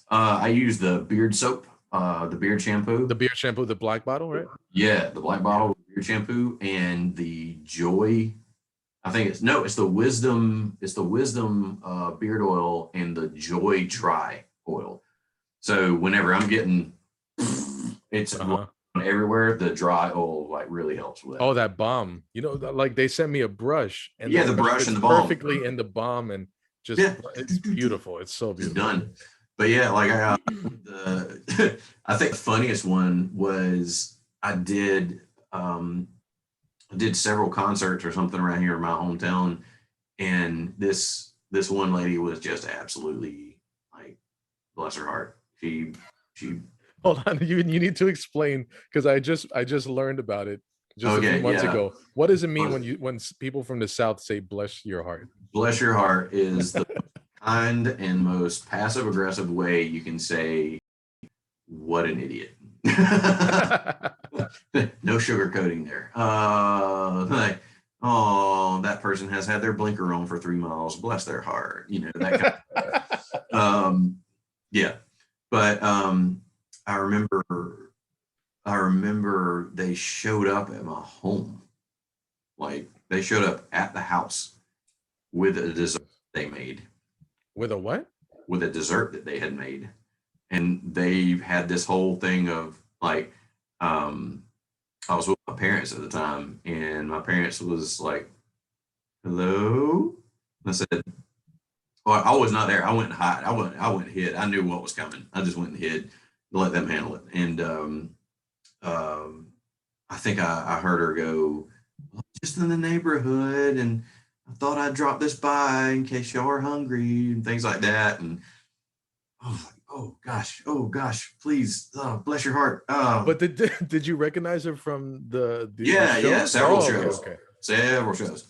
I use the beard soap, the beard shampoo. The beard shampoo, the black bottle, right? Yeah, the black bottle beard shampoo and the Joy. I think it's the Wisdom. It's the Wisdom beard oil and the Joy Try oil. So whenever I'm getting, it's everywhere. The dry oil like really helps with that. Oh, that balm. Like they sent me a brush and the brush and the balm perfectly in the balm and just it's beautiful. It's so beautiful. It's done. But yeah, like I think the funniest one was I did several concerts or something around here in my hometown, and this one lady was just absolutely like, bless her heart. She Hold on, you need to explain because I just learned about it just a few months ago. What does it mean when people from the South say "bless your heart"? Bless your heart is the kind and most passive aggressive way you can say, "What an idiot." No sugarcoating there. Like, oh, that person has had their blinker on for 3 miles. Bless their heart. That kind of stuff. Yeah. But I remember they showed up at my home. Like they showed up at the house with a dessert they made. With a what? With a dessert that they had made. And they had this whole thing of like, I was with my parents at the time, and my parents was like, "Hello?" And I said, "Oh, I was not there. I went and hid. I went and hid. I knew what was coming. I just went and hid to let them handle it." And I think I heard her go, "Just in the neighborhood," and I thought I'd drop this by in case y'all are hungry and things like that. And oh gosh, please, bless your heart. But did you recognize her from the Yeah, show? yeah, several Oh, okay, shows, okay. several shows.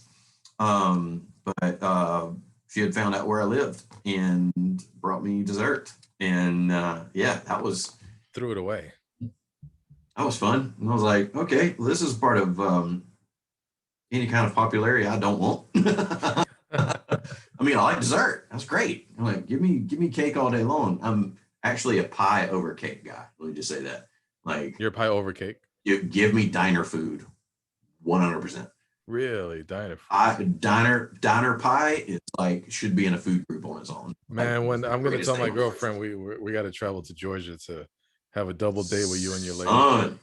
But she had found out where I lived and brought me dessert. And yeah, Threw it away. that was fun. And I was like, okay, well, this is part of any kind of popularity I don't want. I mean, I like dessert. That's great. I'm like, give me cake all day long. I'm actually a pie over cake guy. Let me just say that. Like, Your pie over cake. you give me diner food, 100%. Really, diner. Diner pie is like should be in a food group on its own. Man, like, when I'm gonna greatest tell my thing on earth. girlfriend we got to travel to Georgia to have a double date with you and your lady.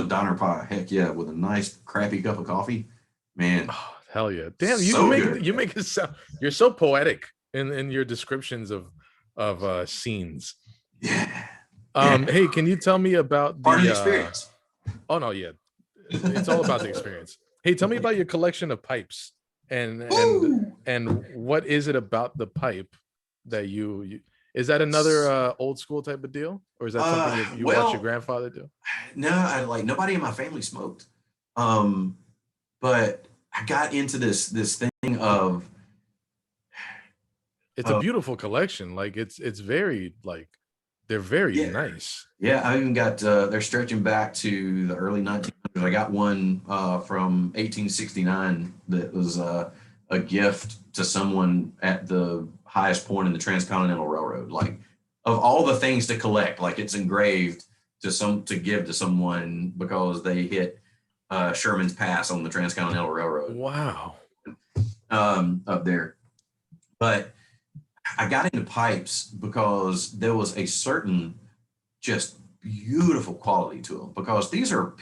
Diner pie. Heck yeah, with a nice crappy cup of coffee. Man, Oh, hell yeah! Damn, good. you make it sound. You're so poetic in your descriptions of scenes. Yeah. Hey, can you tell me about Part of the the experience. Oh no, yeah, it's all about the experience. Hey, tell me about your collection of pipes and what is it about the pipe that you is that another old school type of deal, or is that something you watched your grandfather do? No, I like nobody in my family smoked. But I got into this thing of It's a beautiful collection. Like it's very like they're very yeah. nice. Yeah, I even got they're stretching back to the early 1900s. I got one from 1869 that was a gift to someone at the highest point in the Transcontinental Railroad. Like of all the things to collect, like it's engraved to give to someone because they hit Sherman's Pass on the Transcontinental Railroad. Wow. Up there. But I got into pipes because there was a certain just beautiful quality to them because these are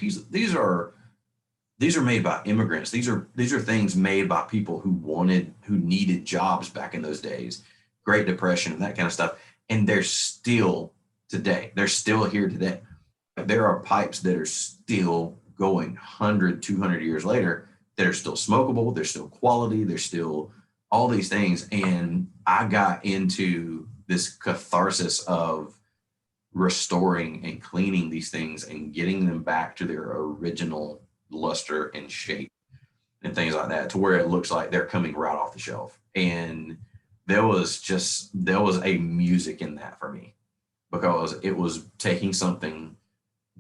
made by immigrants. These are things made by people who needed jobs back in those days, Great Depression and that kind of stuff. And they're still today. They're still here today. There are pipes that are still going 100, 200 years later that are still smokable. They're still quality. They're still all these things. And I got into this catharsis of restoring and cleaning these things and getting them back to their original luster and shape and things like that to where it looks like they're coming right off the shelf. And there was a music in that for me because it was taking something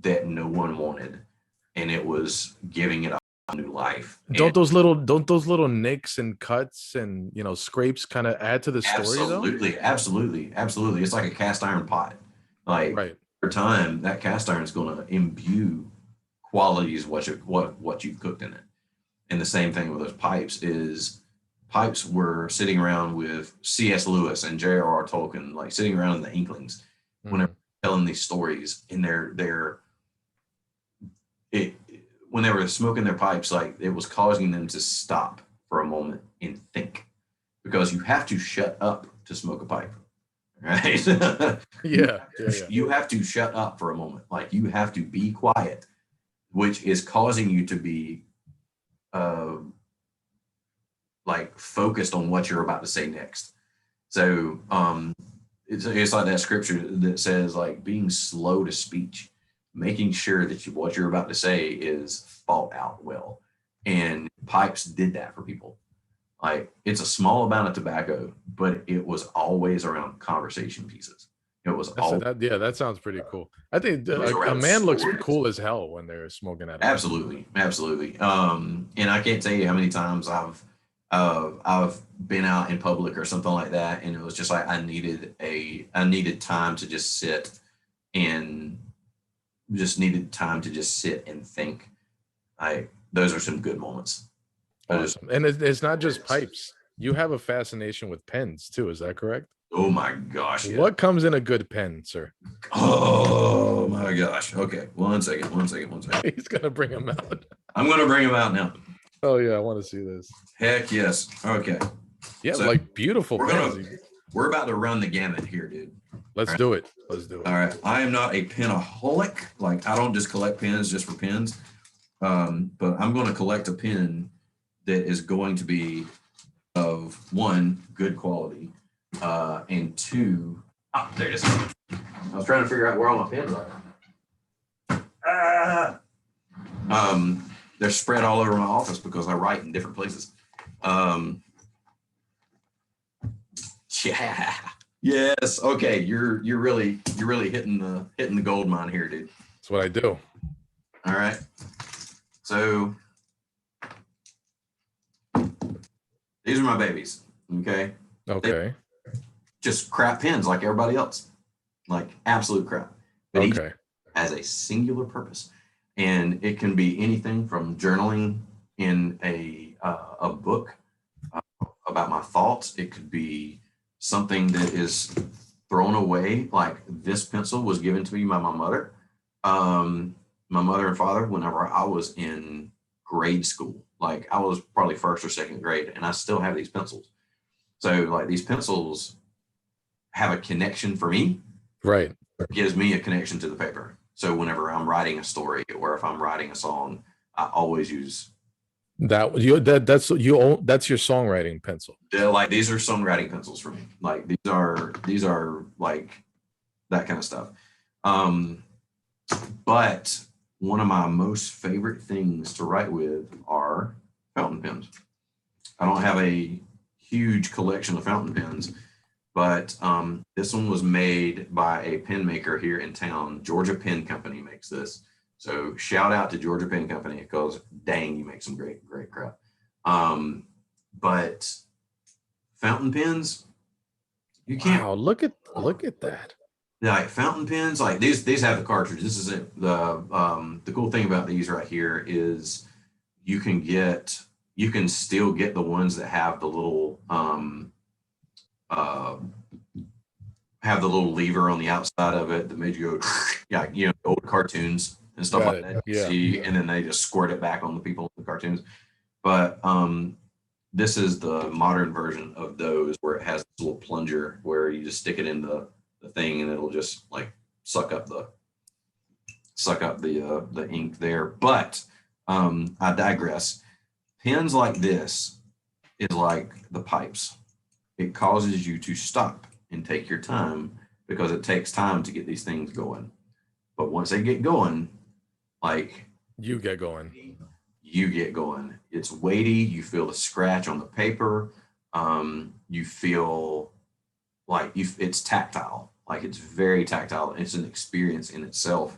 that no one wanted and it was giving it a new life. Don't those little nicks and cuts and scrapes kind of add to the story though? Absolutely. It's like a cast iron pot. Like right. over time, that cast iron is going to imbue qualities what you've cooked in it. And the same thing with those pipes were sitting around with C.S. Lewis and J.R.R. Tolkien, like sitting around in the Inklings when they're telling these stories in when they were smoking their pipes, like it was causing them to stop for a moment and think because you have to shut up to smoke a pipe. Right. Yeah. You have to shut up for a moment. Like you have to be quiet, which is causing you to be like focused on what you're about to say next. So it's like that scripture that says like being slow to speech, making sure that what you're about to say is thought out well. And pipes did that for people. Like it's a small amount of tobacco, but it was always around conversation pieces. It was that sounds pretty cool. I think a man looks cool as hell when they're smoking that. Absolutely. And I can't tell you how many times I've been out in public or something like that, and it was just like I needed time to just sit and think. Those are some good moments. Awesome. And it's not just pipes. You have a fascination with pens too. Is that correct? Oh my gosh. Yeah. What comes in a good pen, sir? Oh my gosh. Okay. One second. He's going to bring him out. I'm going to bring him out now. Oh yeah. I want to see this. Heck yes. Okay. Yeah. So like beautiful pens. We're about to run the gamut here, dude. Let's do it. All right. I am not a penaholic. Like I don't just collect pens just for pens. But I'm going to collect a pen that is going to be of one, good quality, and two, there it is. I was trying to figure out where all my pens are. They're spread all over my office because I write in different places. Yeah. Yes. Okay. You're really hitting the gold mine here, dude. That's what I do. All right. So these are my babies. Okay. Okay. Just crap pens like everybody else, like absolute crap. But each Okay. has a singular purpose, and it can be anything from journaling in a book about my thoughts. It could be something that is thrown away, like this pencil was given to me by my mother and father whenever I was in grade school. Like I was probably first or second grade, and I still have these pencils. So like these pencils have a connection for me. Right. It gives me a connection to the paper. So whenever I'm writing a story or if I'm writing a song, I always use That's your songwriting pencil. like these are songwriting pencils for me. Like these are like that kind of stuff. But one of my most favorite things to write with are fountain pens. I don't have a huge collection of fountain pens, but this one was made by a pen maker here in town. Georgia Pen Company makes this. So shout out to Georgia Pen Company because dang, you make some great crap. But fountain pens, you can't. Wow, look at that. Like fountain pens, like these have the cartridge. This is it. The cool thing about these right here is you can still get the ones that have the little lever on the outside of it that made you go yeah, old cartoons and stuff Got like it. that. Yeah. See, and then they just squirt it back on the people in the cartoons. But this is the modern version of those where it has this little plunger where you just stick it in the thing and it'll just like suck up the ink there. But I digress. Pens like this is like the pipes. It causes you to stop and take your time because it takes time to get these things going. But once they get going, like You get going. It's weighty. You feel the scratch on the paper. You feel like it's tactile. Like it's very tactile. It's an experience in itself.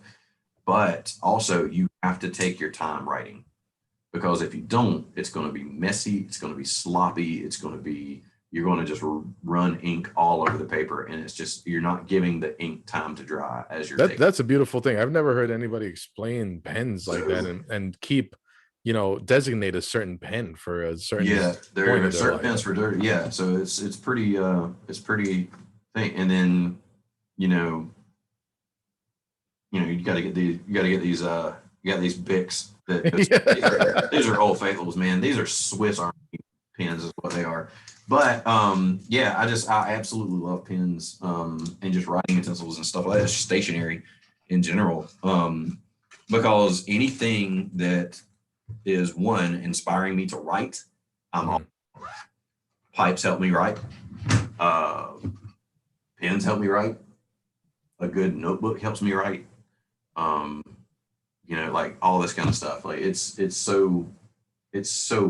But also you have to take your time writing because if you don't, it's going to be messy. It's going to be sloppy. You're going to just run ink all over the paper, and it's just you're not giving the ink time to dry as you're taking. That's a beautiful thing. I've never heard anybody explain pens like that and keep, designate a certain pen for a certain there are certain pens for dirt. Yeah, so it's pretty thing. And then you got to get these Bics that these are Old Faithfuls, man. These are Swiss Army pens is what they are. But I absolutely love pens and just writing utensils and stuff like that, stationery in general. Because anything that is one inspiring me to write, pipes help me write, pens help me write, a good notebook helps me write, like all this kind of stuff. Like it's so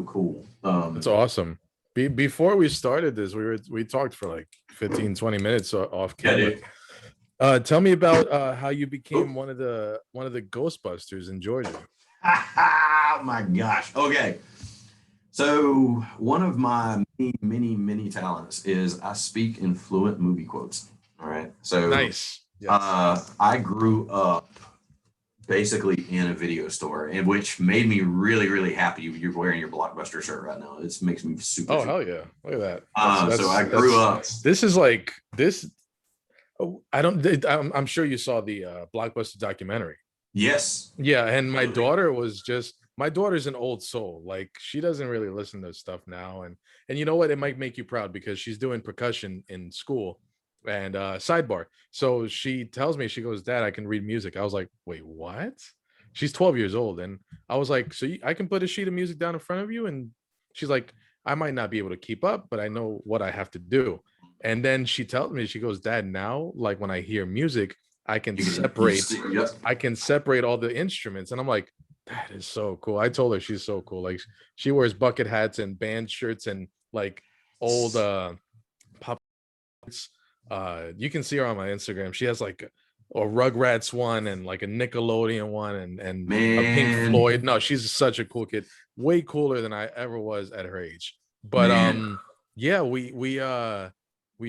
cool. It's awesome. Before we started this, we talked for like 15, 20 minutes off camera. Tell me about how you became one of the Ghostbusters in Georgia. Oh my gosh. Okay. So one of my many talents is I speak in fluent movie quotes. All right. So nice. Yes. I grew up basically in a video store, and which made me really happy. You're wearing your Blockbuster shirt right now. It makes me super. Oh, hell yeah. Look at that. So I grew up. This is like this. Oh, I'm sure you saw the Blockbuster documentary. Yes. Yeah. And my daughter's an old soul. Like she doesn't really listen to stuff now. And you know what? It might make you proud because she's doing percussion in school. And sidebar. So she tells me, she goes, Dad, I can read music. I was like, wait, what? She's 12 years old. And I was like, so I can put a sheet of music down in front of you and she's like, I might not be able to keep up, but I know what I have to do. And then she tells me, she goes, Dad, now like when I hear music, I can separate, Yep. I can separate all the instruments. And I'm like, that is so cool. I told her she's so cool. Like she wears bucket hats and band shirts and like old pop. You can see her on my Instagram. She has like a Rugrats one and like a Nickelodeon one and a Pink Man, Floyd. No, she's such a cool kid. Way cooler than I ever was at her age. But man. yeah, we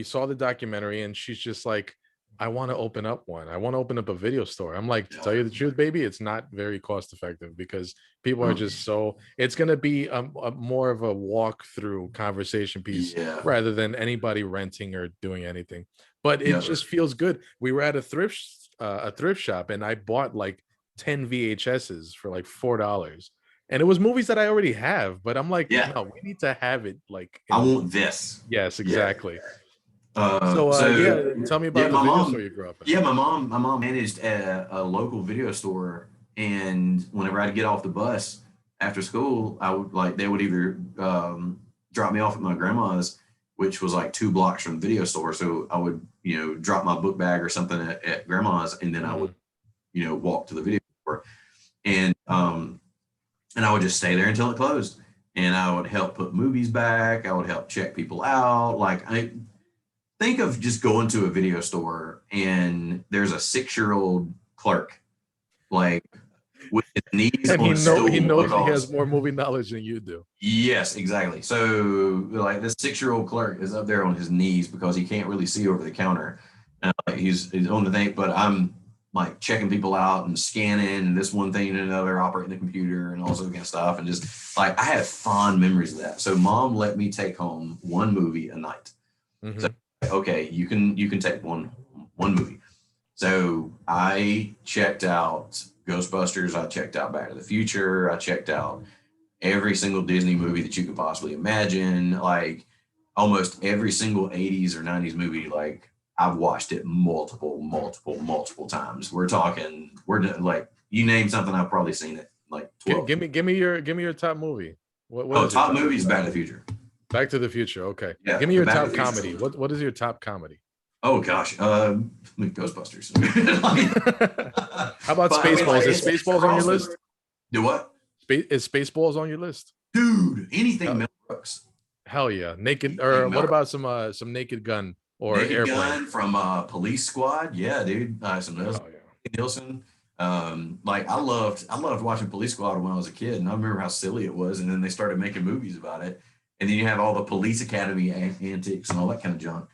saw the documentary and she's just like, I want to open up one. I want to open up a video store. I'm like, to tell you the truth, baby, it's not very cost effective because people are just so, it's going to be a more of a walkthrough conversation piece Yeah. rather than anybody renting or doing anything. But it Yeah. just feels good. We were at a thrift shop and I bought like 10 VHSs for like $4. And it was movies that I already have, but I'm like, Yeah. no, we need to have it like I want this. yes, Yeah. exactly. So Yeah, tell me about the my video mom, store you grew up in. yeah, my mom managed a local video store, and whenever I'd get off the bus after school, I would like they would either drop me off at my grandma's, which was like 2 blocks from the video store. So I would, drop my book bag or something at grandma's, and then I would, walk to the video store, and I would just stay there until it closed. And I would help put movies back. I would help check people out. Like I think of just going to a video store and there's a 6-year-old clerk, like with his knees And on a stool. he knows he because- has more movie knowledge than you do. Yes, exactly. So like this 6-year-old clerk is up there on his knees because he can't really see over the counter. He's on the thing, but I'm like checking people out and scanning and this one thing and another, operating the computer and all sorts of stuff. And just like I have fond memories of that. So mom let me take home one movie a night. Mhm. So, okay, you can take one movie. So I checked out Ghostbusters. I checked out Back to the Future. I checked out every single Disney movie that you could possibly imagine. Like almost every single 80s or 90s movie. Like I've watched it multiple times. We're like you name something, I've probably seen it like 12. Give me your top movie. What Oh, is your top movies, Back to the Future. Back to the Future. Okay. Yeah, Give me your Back to top the Future. comedy. What is your top comedy? Oh gosh, Ghostbusters. How about But, I mean, Spaceballs? like, Is it's Spaceballs on your across the- list? Do what? Is Spaceballs on your list? Dude, anything Mel Brooks. Hell yeah. Naked Anything or Mel what about some Naked Gun or Naked Airplane? Gun from Police Squad. Yeah, dude. Some of those. Oh yeah. Nielsen. Like I loved watching Police Squad when I was a kid, and I remember how silly it was. And then they started making movies about it, and then you have all the Police Academy antics and all that kind of junk.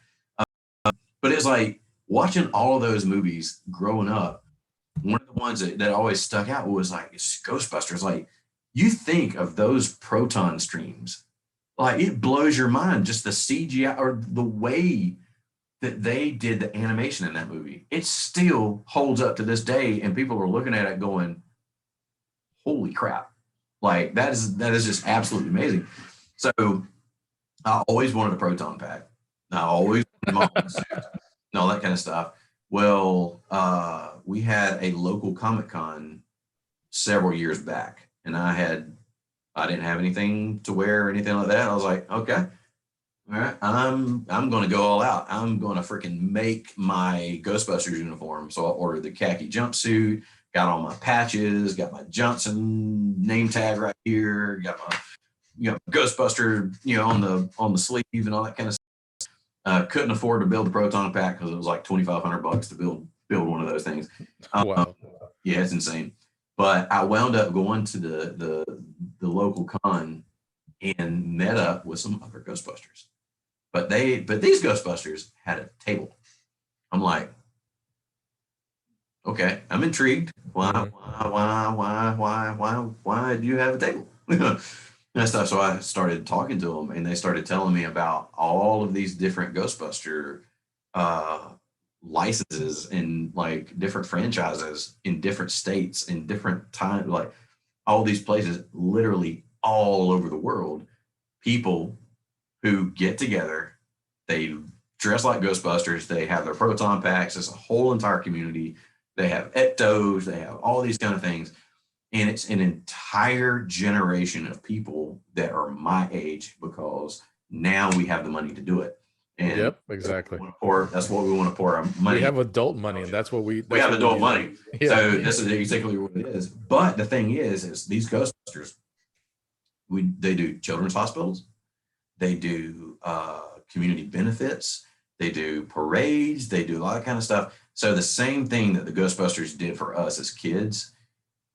But it's like watching all of those movies growing up. One of the ones that always stuck out was like Ghostbusters. Like you think of those proton streams, like it blows your mind just the CGI or the way that they did the animation in that movie. It still holds up to this day, and people are looking at it going, "Holy crap!" Like that is just absolutely amazing. So I always wanted a proton pack. I always wanted my own suit and all that kind of stuff. Well, we had a local Comic Con several years back, and I didn't have anything to wear or anything like that. I was like, okay. All right, I'm going to go all out. I'm going to freaking make my Ghostbusters uniform. So I ordered the khaki jumpsuit, got all my patches, got my Johnson name tag right here, got my Ghostbuster on the sleeve and all that kind of stuff. Couldn't afford to build a proton pack because it was like $2,500 to build one of those things. Wow. Yeah, it's insane. But I wound up going to the local con and met up with some other Ghostbusters. But these Ghostbusters had a table. I'm like, okay, I'm intrigued. Why do you have a table? And stuff. So I started talking to them, and they started telling me about all of these different Ghostbuster licenses and like different franchises in different states in different times, like all these places, literally all over the world. People who get together, they dress like Ghostbusters, they have their proton packs, it's a whole entire community. They have ectos, they have all these kind of things. And it's an entire generation of people that are my age because now we have the money to do it. And Yep, exactly. that's what we want to pour our money. We have adult money, and that's what we have adult money. Yeah. So this is exactly what it is. But the thing is these Ghostbusters, they do children's hospitals, they do community benefits, they do parades, they do a lot of kind of stuff. So the same thing that the Ghostbusters did for us as kids,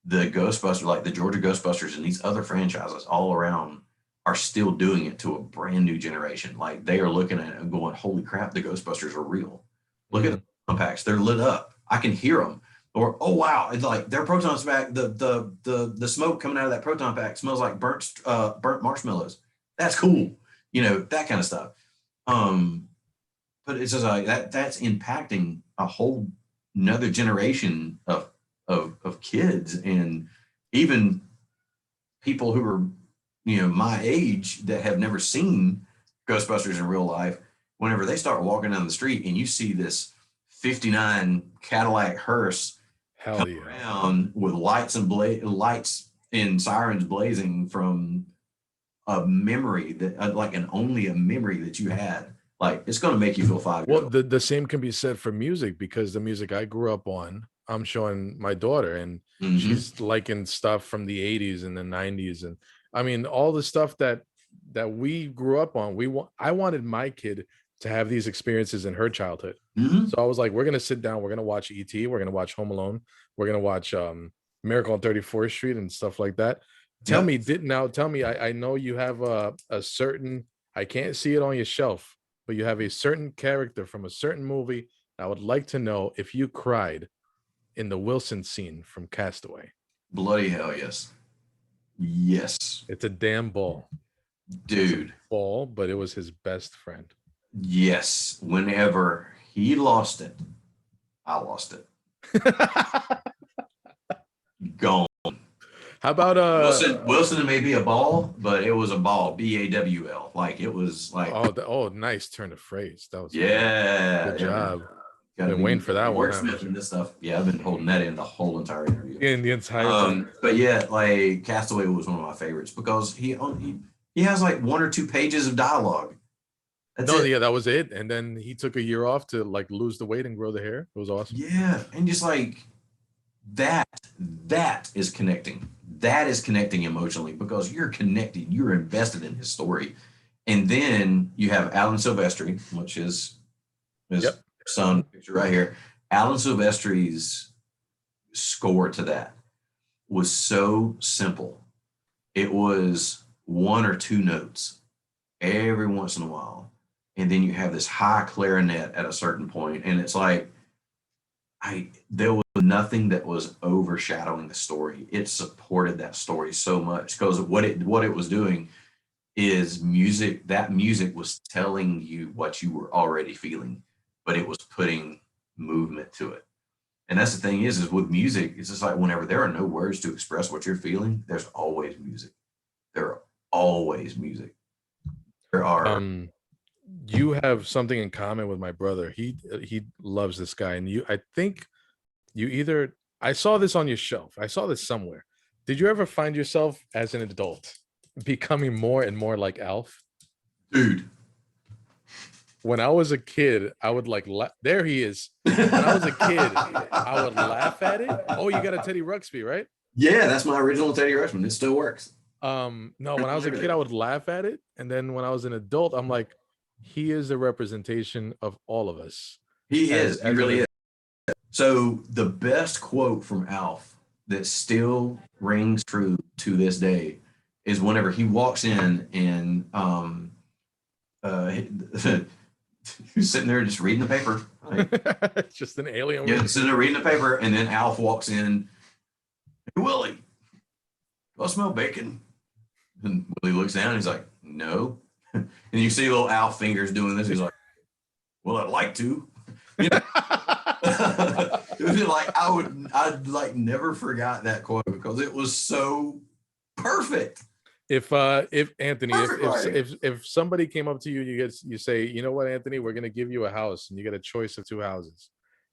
the Ghostbusters, like the Georgia Ghostbusters and these other franchises all around, are still doing it to a brand new generation. Like they are looking at it and going, holy crap, the Ghostbusters are real. Look at the proton packs, they're lit up. I can hear them. Or, oh wow, it's like their proton pack, the smoke coming out of that proton pack smells like burnt marshmallows. That's cool. You know, that kind of stuff. But it's just like that's impacting a whole another generation of kids, and even people who are, you know, my age that have never seen Ghostbusters in real life. Whenever they start walking down the street and you see this 59 Cadillac hearse Hell yeah. around with lights and sirens blazing from a memory that like only a memory that you had, like it's going to make you feel 5 years Well, the same can be said for music, because the music I grew up on, I'm showing my daughter, and she's liking stuff from the 80s and the 90s. And I mean, all the stuff that we grew up on, I wanted my kid to have these experiences in her childhood. So I was like, we're gonna sit down, we're gonna watch E.T., we're gonna watch Home Alone, we're gonna watch Miracle on 34th Street and stuff like that. Tell me, I know you have a certain, I can't see it on your shelf, but you have a certain character from a certain movie. I would like to know if you cried in the Wilson scene from Castaway. Bloody hell yes. Yes. It's a damn ball. Dude. Ball, but it was his best friend. Yes. Whenever he lost it, I lost it. Gone. How about Wilson may be a ball, but it was a ball, BAWL. Like it was like nice turn of phrase. That was good job. Been waiting for that one. Wordsmithing this stuff. Yeah, I've been holding that in the whole entire interview. In the entire time. But yeah, like Castaway was one of my favorites because he has like 1 or 2 pages of dialogue. Yeah, that was it. And then he took a year off to like lose the weight and grow the hair. It was awesome. Yeah, and just like that is connecting. That is connecting emotionally because you're connected, you're invested in his story. And then you have Alan Silvestri, which is his son picture right here. Alan Silvestri's score to that was so simple. It was 1 or 2 notes every once in a while. And then you have this high clarinet at a certain point, and it's like there was nothing that was overshadowing the story. It supported that story so much because what it was doing is music. That music was telling you what you were already feeling, but it was putting movement to it. And that's the thing is with music, it's just like whenever there are no words to express what you're feeling, there's always music. There are always music. There are. You have something in common with my brother. He loves this guy, and I think I saw this on your shelf. I saw this somewhere. Did you ever find yourself as an adult becoming more and more like Alf? Dude. When I was a kid, I would like there he is. When I was a kid, I would laugh at it. Oh, you got a Teddy Ruxpin, right? Yeah, that's my original Teddy Ruxpin. It still works. No, when I was a kid, I would laugh at it, and then when I was an adult, I'm like, he is a representation of all of us. He really is. So the best quote from Alf that still rings true to this day is whenever he walks in and he's sitting there just reading the paper. Right? Just an alien. Yeah, sitting there reading the paper, and then Alf walks in. Hey, Willie, do I smell bacon? And Willie looks down and he's like, no. And you see little Alf fingers doing this. He's like, well, I'd like to. You know? It was like I'd like never forgot that quote because it was so perfect. If Anthony, if somebody came up to you, you say, you know what, Anthony, we're gonna give you a house and you get a choice of 2 houses.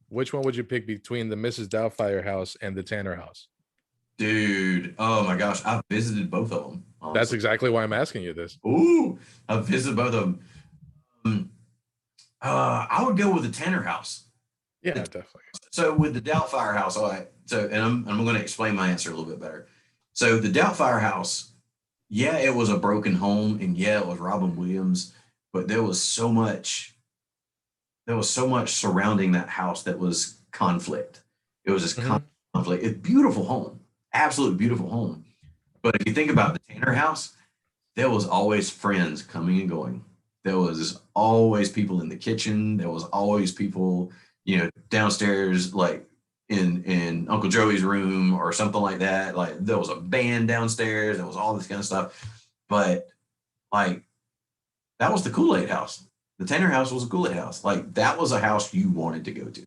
Which one would you pick between the Mrs. Doubtfire house and the Tanner house? Dude, oh my gosh, I've visited both of them, That's honestly. exactly why I'm asking you this. Ooh, I've visited both of them. Um, I would go with the Tanner House. Yeah, The- definitely. So with the Doubtfire House, all right. So, and I'm going to explain my answer a little bit better. So the Doubtfire House, yeah, it was a broken home, and yeah, it was Robin Williams, but there was so much surrounding that house that was conflict. It was just Hmm. conflict. It's beautiful home, absolute beautiful home. But if you think about the Tanner House, there was always friends coming and going. There was always people in the kitchen. There was always people, downstairs, like in Uncle Joey's room or something like that. Like there was a band downstairs. There was all this kind of stuff. But like that was the Kool-Aid house. The Tanner house was a Kool-Aid house. Like that was a house you wanted to go to.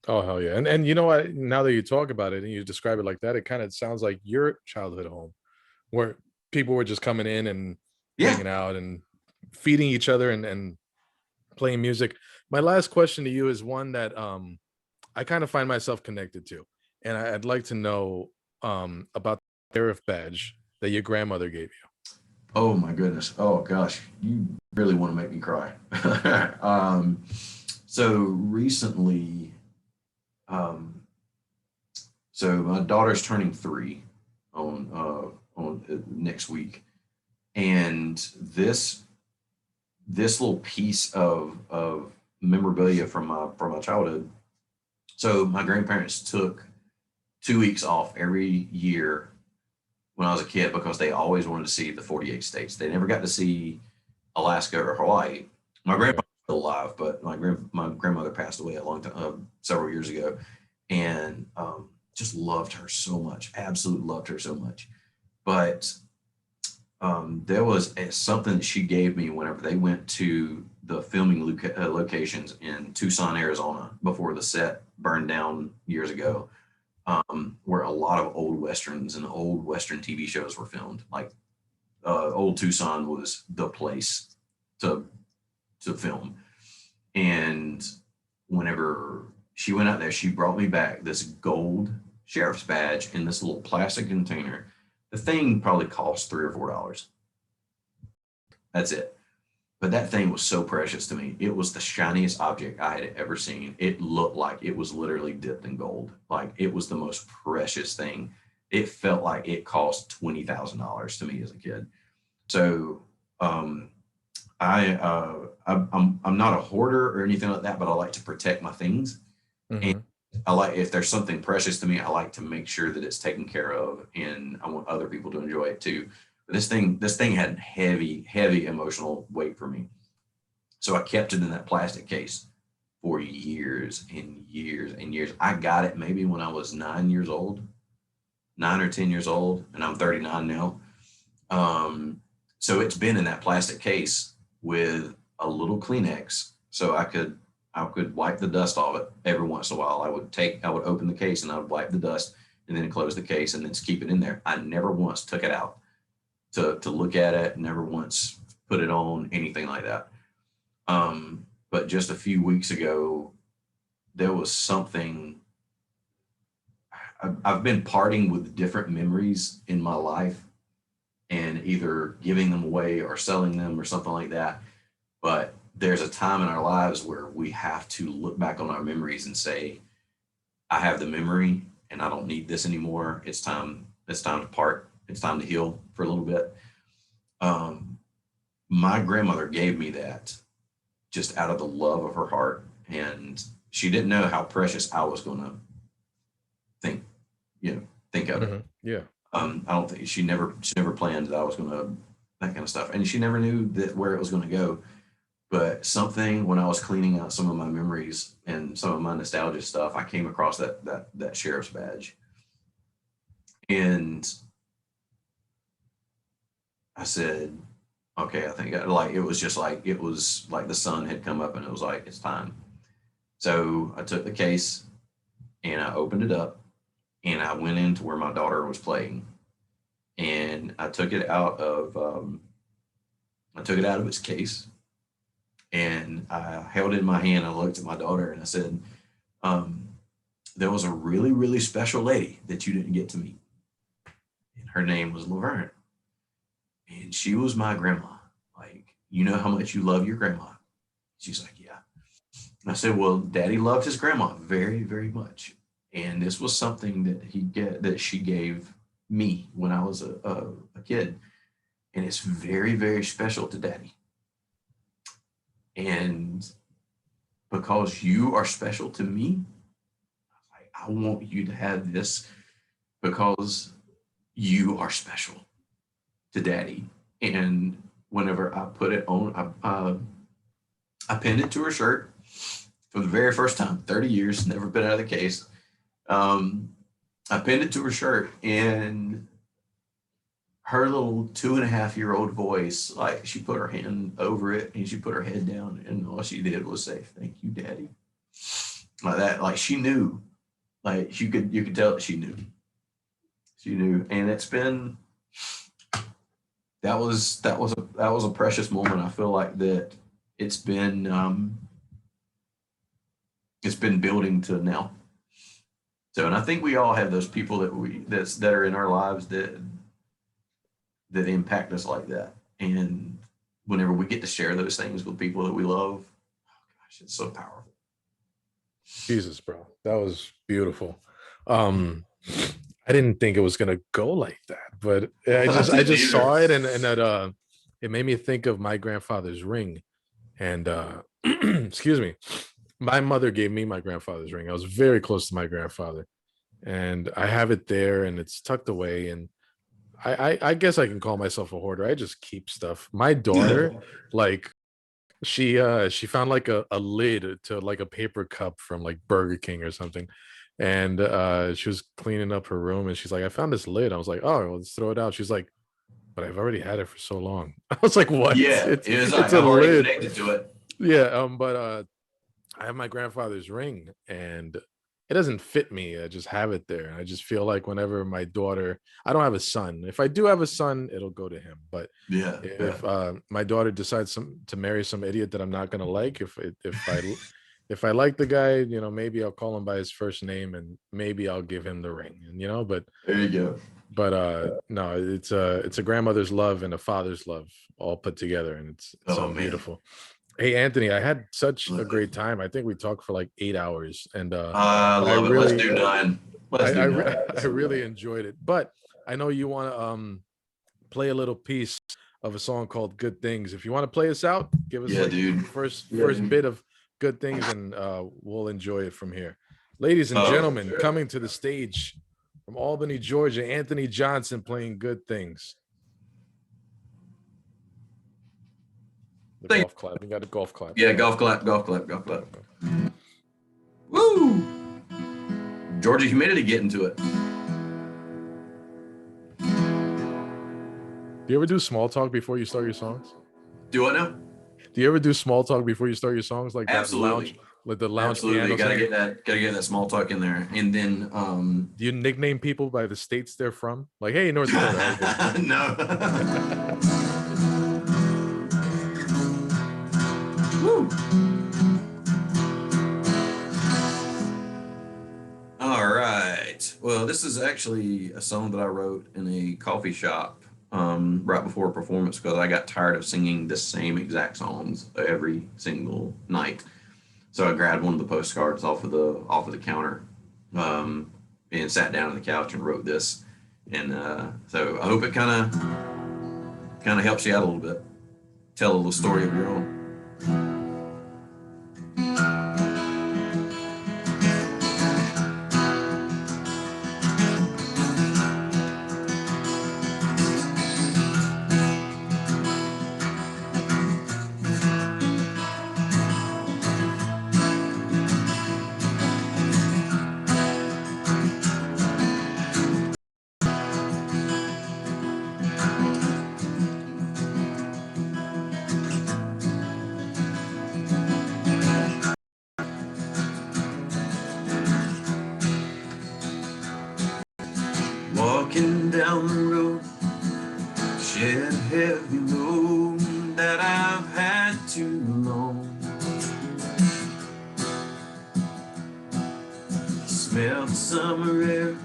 Oh hell yeah! And you know what? Now that you talk about it and you describe it like that, it kind of sounds like your childhood home, where people were just coming in and Yeah. hanging out and feeding each other and playing music. My last question to you is one that I kind of find myself connected to, and I'd like to know about the sheriff badge that your grandmother gave you. Oh my goodness. Oh gosh. You really want to make me cry. um, so recently, um, so my daughter's turning 3 on next week, and this little piece of memorabilia from my childhood. So my grandparents took 2 weeks off every year when I was a kid because they always wanted to see the 48 states. They never got to see Alaska or Hawaii. My Okay. grandfather's still alive, but my grandmother passed away a long time, several years ago, and just loved her so much. Absolutely loved her so much. But there was something that she gave me whenever they went to the filming locations in Tucson, Arizona, before the set burned down years ago, where a lot of old westerns and old western TV shows were filmed. Like old Tucson was the place to film. And whenever she went out there, she brought me back this gold sheriff's badge in this little plastic container. The thing probably cost $3 or $4. That's it. But that thing was so precious to me. It was the shiniest object I had ever seen. It looked like it was literally dipped in gold. Like it was the most precious thing. It felt like it cost $20,000 to me as a kid. So um, I'm not a hoarder or anything like that, but I like to protect my things. And Hmm. I like, if there's something precious to me, I like to make sure that it's taken care of, and I want other people to enjoy it too. But this thing had heavy emotional weight for me. So I kept it in that plastic case for years and years and years. I got it maybe when I was 9 years old, 9 or 10 years old, and I'm 39 now. Um, so it's been in that plastic case with a little Kleenex, so I could wipe the dust off it every once in a while. I would open the case and I would wipe the dust and then close the case and then keep it in there. I never once took it out to look at it. Never once put it on anything like that. But just a few weeks ago, there was something. I've been parting with different memories in my life and either giving them away or selling them or something like that. But there's a time in our lives where we have to look back on our memories and say, I have the memory and I don't need this anymore. It's time to part. It's time to heal for a little bit. Um, my grandmother gave me that just out of the love of her heart. And she didn't know how precious I was going to think, think of it. Hmm. Yeah. I don't think she never planned that I was going to, that kind of stuff. And she never knew that where it was going to go. But something, when I was cleaning out some of my memories and some of my nostalgia stuff, I came across that sheriff's badge. And I said, okay, I think like it was like the sun had come up and it was like, it's time. So I took the case and I opened it up and I went into where my daughter was playing, and I took it out of its case, and I held it in my hand. I looked at my daughter and I said, um, there was a really, really special lady that you didn't get to meet. and her name was Laverne. And she was my grandma. Like, you know how much you love your grandma? She's like, yeah. And I said, well, Daddy loved his grandma very, very much. And this was something that she gave me when I was a kid. And it's very, very special to Daddy. And because you are special to me, I want you to have this because you are special to Daddy. And whenever I put it on, I pinned it to her shirt for the very first time, 30 years, never been out of the case. I pinned it to her shirt, and her little 2.5-year-old voice, like, she put her hand over it and she put her head down, and all she did was say, "Thank you, Daddy." Like that, like she knew, like you could tell that she knew. She knew, and it's been that was a precious moment. I feel like that it's been building to now. So, and I think we all have those people that are in our lives that impact us like that. And whenever we get to share those things with people that we love, oh gosh, it's so powerful. Jesus, bro, that was beautiful. I didn't think it was gonna go like that, but I just saw it, and that it made me think of my grandfather's ring. And excuse me, my mother gave me my grandfather's ring. I was very close to my grandfather, and I have it there, and it's tucked away. And I guess I can call myself a hoarder. I just keep stuff. My daughter, like, she found like a lid to like a paper cup from like Burger King or something. And she was cleaning up her room, and she's like, "I found this lid." I was like, "Oh, well, let's throw it out." She's like, "But I've already had it for so long." I was like, "What?" Yeah, it was like, It's a I've already lid. connected to it. Yeah, but I have my grandfather's ring, and it doesn't fit me. I just have it there. I just feel like whenever my daughter, I don't have a son. If I do have a son, it'll go to him. But Yeah, if my daughter decides to marry some idiot that I'm not gonna like, if I like the guy, maybe I'll call him by his first name, and maybe I'll give him the ring. And but there you go. no, it's a grandmother's love and a father's love all put together, and it's Oh, so man. beautiful. Hey, Anthony, I had such a great time. I think we talked for like 8 hours, and I but I love it. Let's really, do 9. Let's do 9. I really enjoyed it. But I know you want to play a little piece of a song called "Good Things." If you want to play us out, give us Yeah, like dude. first Yeah, first dude. bit of "Good Things," and we'll enjoy it from here. Ladies and Oh, gentlemen, sure. coming to the stage from Albany, Georgia, Anthony Johnson playing "Good Things." The Thank- golf clap. You got a golf clap. Yeah, golf clap, golf clap, golf clap. Woo! Georgia humidity getting to it. Do you ever do small talk before you start your songs? Do I know? Do you ever do small talk before you start your songs, like that lounge, Absolutely. like the lounge Absolutely. piano? Gotta get that small talk in there. And then Do you nickname people by the states they're from? Like, hey, North Dakota. no. Woo. All right. Well, this is actually a song that I wrote in a coffee shop right before a performance because I got tired of singing the same exact songs every single night. So I grabbed one of the postcards off of the counter and sat down on the couch and wrote this. And so I hope it kind of helps you out a little bit. Tell a little story of your own. Walking down the road, shed heavy load that I've had too long. Smell the summer air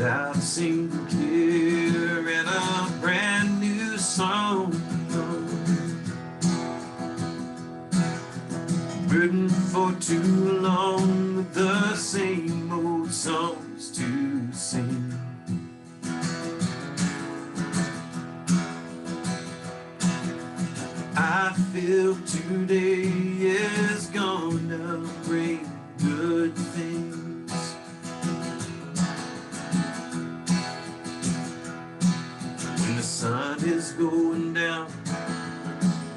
without a single care and a brand new song. Burdened for too long with the same old songs to sing. I feel today is gonna bring good things. When the sun is going down,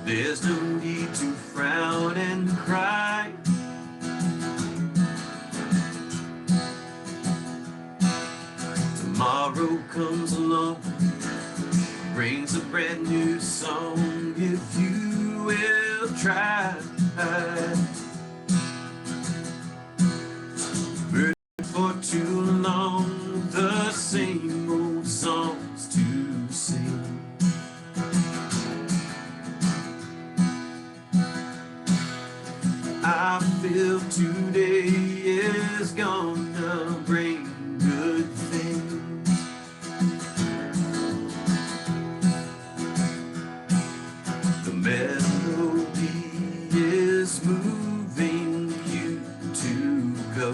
there's no need to frown and cry. Tomorrow comes along, brings a brand new song if you will try. Burdened for too long, the same old songs to sing. I feel today is gonna bring good things. The melody is moving you to go.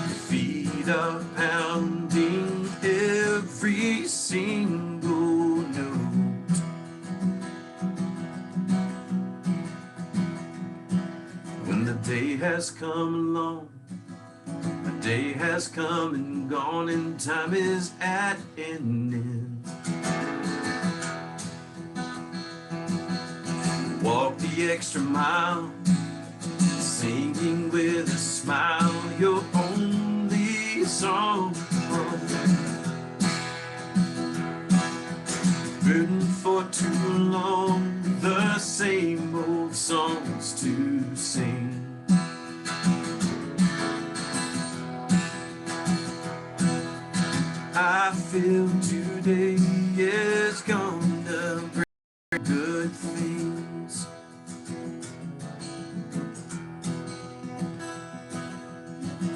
Your feet are pounding every single note. When the day has come along, the day has come and gone, and time is at an end. Walk the extra mile, singing with a smile your only song. Burdened for too long, the same old songs to sing. I feel today is gonna bring good things.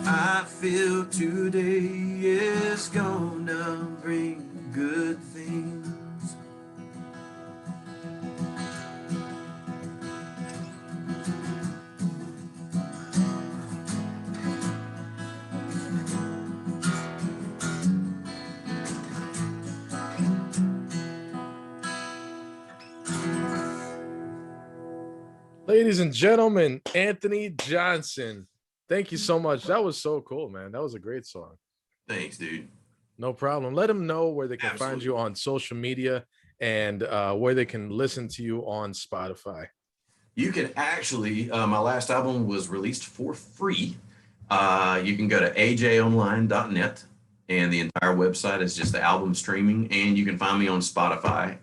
I feel today is gonna bring good things. Ladies and gentlemen, Anthony Johnson. Thank you so much. That was so cool, man. That was a great song. Thanks, dude. No problem. Let them know where they can find you on social media and where they can listen to you on Spotify. You can actually, my last album was released for free. You can go to ajonline.net, and the entire website is just the album streaming, and you can find me on Spotify.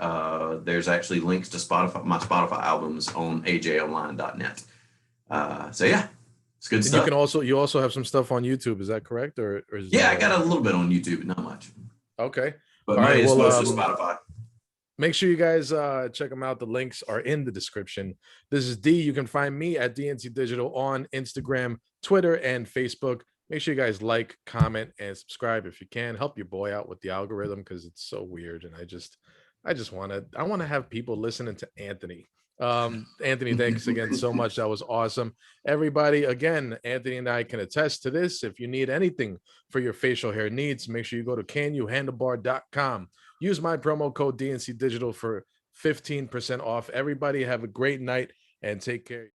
There's actually links to Spotify, my Spotify albums on ajonline.net. So yeah, it's good And stuff. you also have some stuff on YouTube. Is that correct? Or is I got a little bit on YouTube, not much. Okay. But All right, it's well, mostly Spotify. Make sure you guys check them out. The links are in the description. This is D. You can find me at DNC Digital on Instagram, Twitter, and Facebook. Make sure you guys like, comment, and subscribe if you can. Help your boy out with the algorithm because it's so weird. And I want to have people listening to Anthony. Anthony, thanks again so much. That was awesome. Everybody, again, Anthony and I can attest to this. If you need anything for your facial hair needs, make sure you go to canuhandlebar.com. Use my promo code DNC Digital for 15% off. Everybody have a great night and take care.